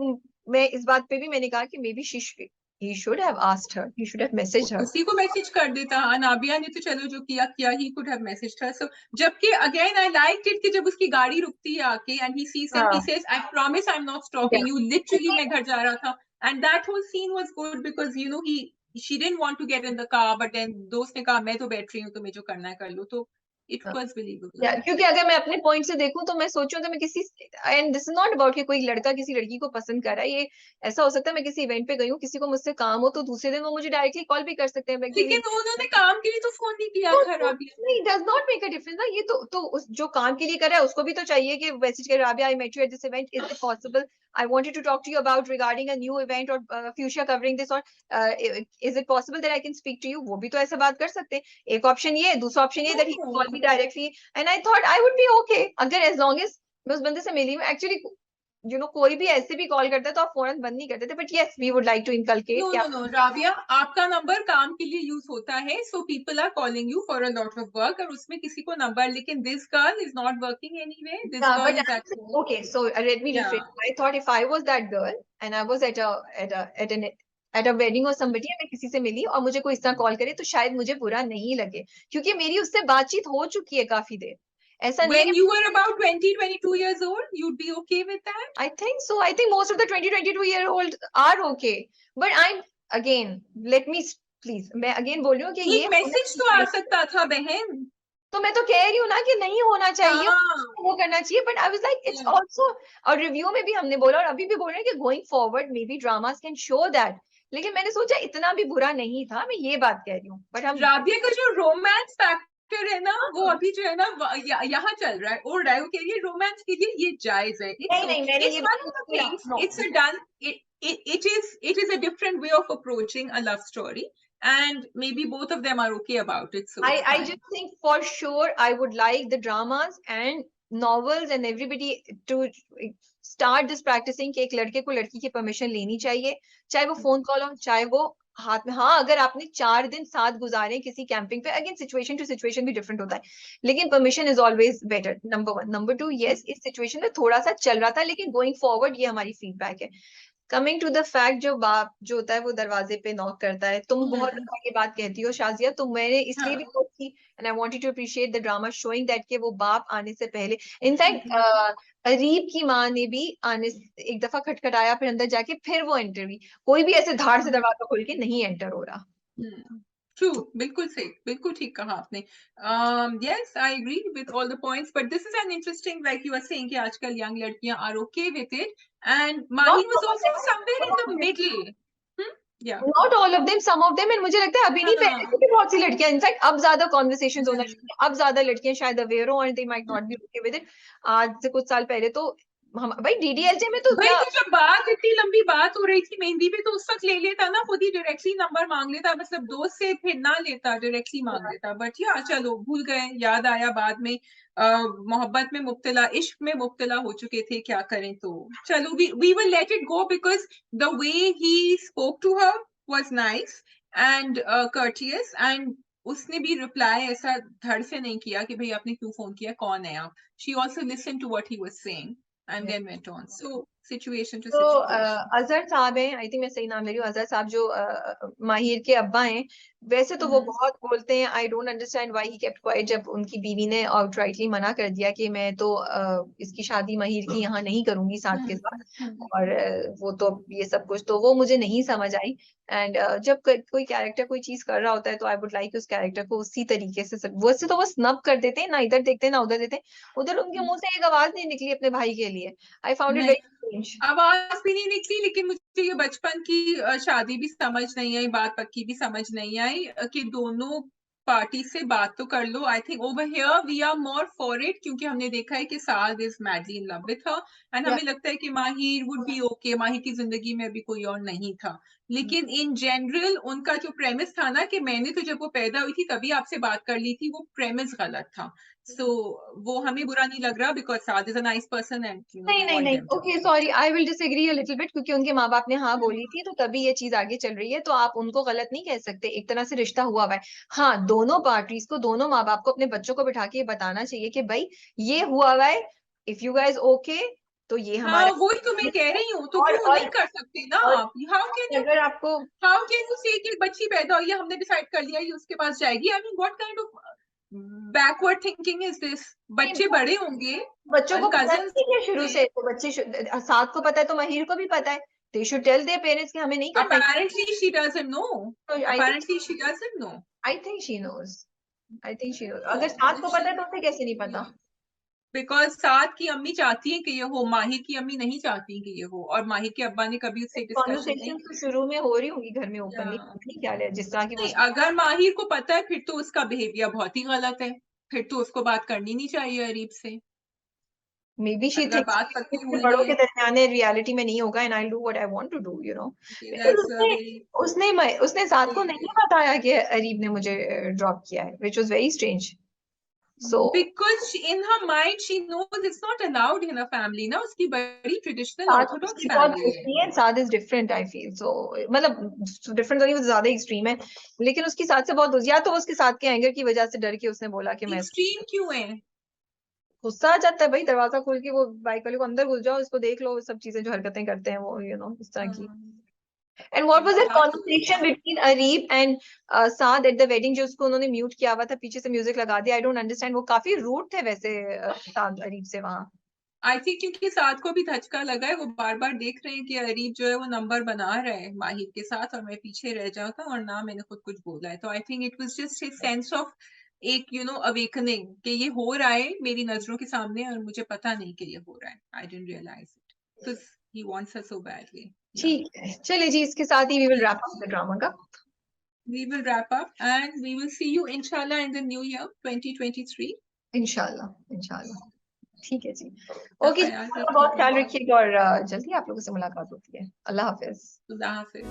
मैं इस बात पे भी मैंने कहा कि may be he should have asked her, he should have messaged her. उसी को मैसेज कर देता। अनाबिया ने तो चलो जो किया किया, ही कुड हैव मैसेज्ड हर। सो जबकि अगेन आई लाइक्ड इट कि जब उसकी गाड़ी रुकती है आके and he sees and he हाँ, says, I promise I am not stopping you, literally मैं घर जा रहा था। And that whole scene was good because you know he she didn't want to get in the car, but then दोस्त ने कहा मैं तो बैठ रही हूँ, तुम्हें जो करना है कर लो, तो इट वाज बिलीवेबल। क्योंकि अगर मैं अपने पॉइंट से देखूं तो मैं सोचूं तो मैं किसी, and this is not about कि कोई लड़का किसी लड़की को पसंद कर रहा है। ये ऐसा हो सकता है मैं किसी इवेंट पे गई हूँ, किसी को मुझसे काम हो, तो दूसरे दिन वो मुझे डायरेक्टली कॉल भी कर सकते हैं लेकिन उन्होंने काम के लिए तो फोन नहीं किया था राबिया। नहीं, does not make a difference ना। ये तो जो काम के लिए कर रहा है उसको भी तो चाहिए कि मैसेज करे, Rabia I met you at this event, is it possible, I wanted to talk to you about regarding a new event और फ्यूचर कवरिंग दिस, और is it possible that I can speak to you. वो भी तो ऐसे बात कर सकते हैं। एक ऑप्शन ये है, दूसरा ऑप्शन ये that he call me directly. And I thought I would be okay अगर एज लॉन्ग एज मैं उस बंदे से मिली हूँ। एक्चुअली कोई भी ऐसे भी कॉल करता है तो आप फौरन बंद नहीं करते थे, but yes we would like to know inculcate no क्या। नो राबिया, आपका नंबर काम के लिए यूज होता है, so people are calling you for a lot of work, और उसमें किसी को नंबर, लेकिन this girl is not working anyway, this Yeah, girl but is at home. okay, so let me या rephrase. I thought if I was that girl and I was at a wedding or somebody, मैं किसी से मिली और मुझे कोई इस तरह call करे तो शायद मुझे बुरा नहीं लगे, क्योंकि मेरी उससे बातचीत हो चुकी है काफी देर। ऐसा नहीं है when कि you were about 20-22 years old, you'd be okay with that? I think so. I think most of the 20-22-year-old are okay. But I'm again, let me please, मैं again बोल रही हूँ कि ये एक मैसेज तो आ सकता था बहन। तो मैं तो कह रही हूँ ना कि नहीं होना चाहिए, हाँ वो करना चाहिए। But I was like it's also, और रिव्यू में भी हमने बोला और अभी भी बोल रहे हैं कि going forward may be dramas can show that, लेकिन मैंने सोचा इतना भी बुरा नहीं था, मैं ये बात कह रही हूँ। बट हम राबिया का जो रोमांस फैक्टर है ना, वो अभी जो है ना यहाँ चल रहा है, उड़ रहा है, वो कह रही है रोमांस के लिए ये जायज है, नहीं इट्स नहीं, मैंने इट्स ये one of the things, no, it's a done, it is a different way of approaching a love story, and maybe both of them are okay about it, so it's I fine. just think for sure I would like the dramas and novels and everybody to start this practicing कि एक लड़के को लड़की की permission लेनी चाहिए, चाहे वो फोन कॉल हो चाहे वो हाथ में। हाँ, अगर आपने 4 दिन साथ गुजारे किसी कैंपिंग पे, अगेन सिचुएशन टू सिचुएशन भी डिफरेंट होता है, लेकिन permission is always better, number 1। Number 2, yes इस सिचुएशन में थोड़ा सा चल रहा था, लेकिन गोइंग फॉरवर्ड ये हमारी फीडबैक है। कमिंग टू द फैक्ट, जो बाप जो होता है वो दरवाजे पे नॉक करता है, तुम बहुत दफा ये बात कहती हो शाजिया, तो मैंने इसलिए भी नोट की, and I wanted to appreciate the drama showing that कि वो बाप आने से पहले, इनफैक्ट अरीब की माँ ने भी आने एक दफा खटखटाया, फिर अंदर जाके फिर वो एंटर हुई, कोई भी ऐसे धाड़ से दरवाजा खोल के नहीं एंटर हो रहा। ट्रू, बिल्कुल सही, बिल्कुल ठीक कहा आपने। yes, I agree with all the points, but this is an interesting, like you were saying, कि आजकल young लड़कियां are okay with it, and Mahir was also somewhere in the middle. Yeah. Not all of them, some of them, and मुझे लगता है अभी नहीं, पहले से भी बहुत सी लड़कियां, इनफैक्ट अब ज्यादा कॉन्वर्सेशन होना चाहिए, अब ज्यादा लड़कियां शायद अवेयर हो, and they might not be okay with it. आज से कुछ साल पहले तो हम भाई डीडीएलजे में तो भाई क्या, तो जब बात इतनी लंबी बात हो रही थी मेहंदी पे, तो उस वक्त ले लेता ना, खुद ही डायरेक्टली नंबर मांग लेता, मतलब दोस्त से फिर ना लेता, डायरेक्टली मांग लेता। बट या चलो भूल गए, याद आया बाद में, मोहब्बत में मुब्तला, इश्क में मुब्तला हो चुके थे, क्या करें। तो चलो we will let it go, because the way he spoke to her was nice and courteous, and उसने भी रिप्लाई ऐसा धड़ से नहीं किया कि भाई आपने क्यों फोन किया, कौन है आप। She also listen to what he was saying and then went on. So situation to तो situation. अजहर साहब हैं, आई थिंक मैं सही नाम ले रही हूँ, अजहर साहब जो माहिर के अब्बा हैं, वैसे तो वो बहुत बोलते हैं। I don't understand why he kept quite, जब उनकी बीवी ने आउटराइटली मना कर दिया कि मैं तो इसकी शादी माहिर की यहाँ नहीं करूंगी साथ के साथ, और वो तो ये सब कुछ, तो वो मुझे नहीं समझ आई। एंड जब कोई कैरेक्टर कोई चीज कर रहा होता है, तो आई वुड लाइक उस कैरेक्टर को उसी तरीके से, वैसे तो वो स्नब कर देते हैं ना, इधर देखते हैं ना उधर देते हैं, उधर उनके मुंह से एक आवाज नहीं निकली अपने भाई के लिए। आई फाउंड इट वेरी स्ट्रेंज। आवाज भी नहीं निकली, लेकिन मुझे ये बचपन की शादी भी समझ नहीं आई, बात पक्की भी समझ नहीं आई कि दोनों पार्टी से बात तो कर लो। I think over here we are more for it, क्योंकि हमने देखा है कि Saad is madly in love with her, and हमें लगता है कि माहिर वुड बी ओके, माहिर की जिंदगी में अभी कोई और नहीं था। लेकिन इन जनरल उनका जो प्रेमिस था ना कि मैंने तो जब वो पैदा हुई थी तभी आपसे बात कर ली थी, वो प्रेमिस गलत था। सो वो हमें बुरा नहीं लग रहा, because Saad is a nice person and नहीं नहीं नहीं, okay sorry, I will disagree a little bit, क्योंकि उनके माँ बाप ने हाँ बोली थी, तो तभी ये चीज आगे चल रही है, तो आप उनको गलत नहीं कह सकते, एक तरह से रिश्ता हुआ हुआ है। हाँ, दोनों पार्टीज को, दोनों माँ बाप को अपने बच्चों को बिठा के ये बताना चाहिए कि भाई ये हुआ हुआ है, इफ यू गाइज ओके, तो ये हाँ हमारा, वही तो मैं कह रही हूँ, तो क्यों नहीं कर सकते ना आप। अगर आपको हाउ कैन यू से कि बच्ची पैदा हुई है, हमने डिसाइड कर लिया ये उसके पास जाएगी। I mean what kind of backward thinking is this. बच्चे बड़े होंगे, बच्चों को पता कजिन्स नहीं है शुरू से, तो बच्चे साथ को पता है, तो महिर को भी पता है, they should tell their parents कि हमें नहीं करना है। apparently she doesn't know, तो apparently she doesn't know. I think she knows, I think she knows. अगर साथ को पता है तो उसे कैसे नहीं पता? बिकॉज साथ की अम्मी चाहती है कि ये हो, माहिर की अम्मी नहीं चाहती कि ये हो, और माहिर के अब्बा ने कभी उससे डिस्कशन नहीं कॉन्वर्सेशन तो शुरू में हो रही होंगी घर में ओपनली, नहीं क्या है, जिस तरह की वो, नहीं, अगर माहिर को पता है फिर तो उसका बिहेवियर बहुत ही गलत है, फिर तो उसको बात करनी नहीं चाहिए अरीब से। मे बी शी अगर थिंक्स बात पक्की हुई बड़ों के है, दरमियान है, रियलिटी में नहीं होगा, and I do what I want to do, you know. that's a उसने very उसने उसने साथ को नहीं बताया कि अरीब ने मुझे ड्रॉप किया है, which was very strange. So because in her mind she knows it's not allowed in a family ना, उसकी बड़ी ट्रेडिशनल साथ ऑर्थोडॉक्स उसकी बहुत फैमिली है। दोस्ती है, साथ इज डिफरेंट आई फील, सो मतलब डिफरेंट तो नहीं, वो ज्यादा एक्सट्रीम है, लेकिन उसकी साथ से बहुत दोस्ती, या तो वो उसके साथ के एंगर की वजह से डर के उसने बोला कि मैं, एक्सट्रीम क्यों है? गुस्सा आ जाता है भाई, दरवाजा खोल के वो बाइक वाले को अंदर घुस जाओ, इसको देख लो, सब चीजें जो हरकतें करते हैं वो, यू नो, इस तरह की। And what was that conversation between Areeb and Saad at the wedding, जो उसको उन्होंने म्यूट किया हुआ था, पीछे से म्यूजिक लगा दिया, आई डोंट अंडरस्टैंड, वो काफी रूड थे वैसे साद अरीब से वहां। आई थिंक क्योंकि साथ को भी धचका लगा है, वो बार बार देख रहे हैं कि अरीब जो है वो नंबर बना रहा है माहिर के साथ, और मैं पीछे रह जाता और ना मैंने खुद कुछ बोला है। तो I think it was just a sense of एक अवेकनिंग कि ये हो रहा है मेरी नजरों के सामने और मुझे पता नहीं कि ये हो रहा है। I didn't realise it because he wants her so badly. ठीक है, चलिए जी, इसके साथ ही we will wrap up the drama का। We will wrap up and we will see you inshallah in the new year 2023. इंशाल्लाह इंशाल्लाह, ठीक है जी, ओके, ख्याल बहुत ख्याल रखिए। रखिएगा, और जल्दी आप लोगों से मुलाकात होती है। अल्लाह हाफिज। अल्लाह हाफिज।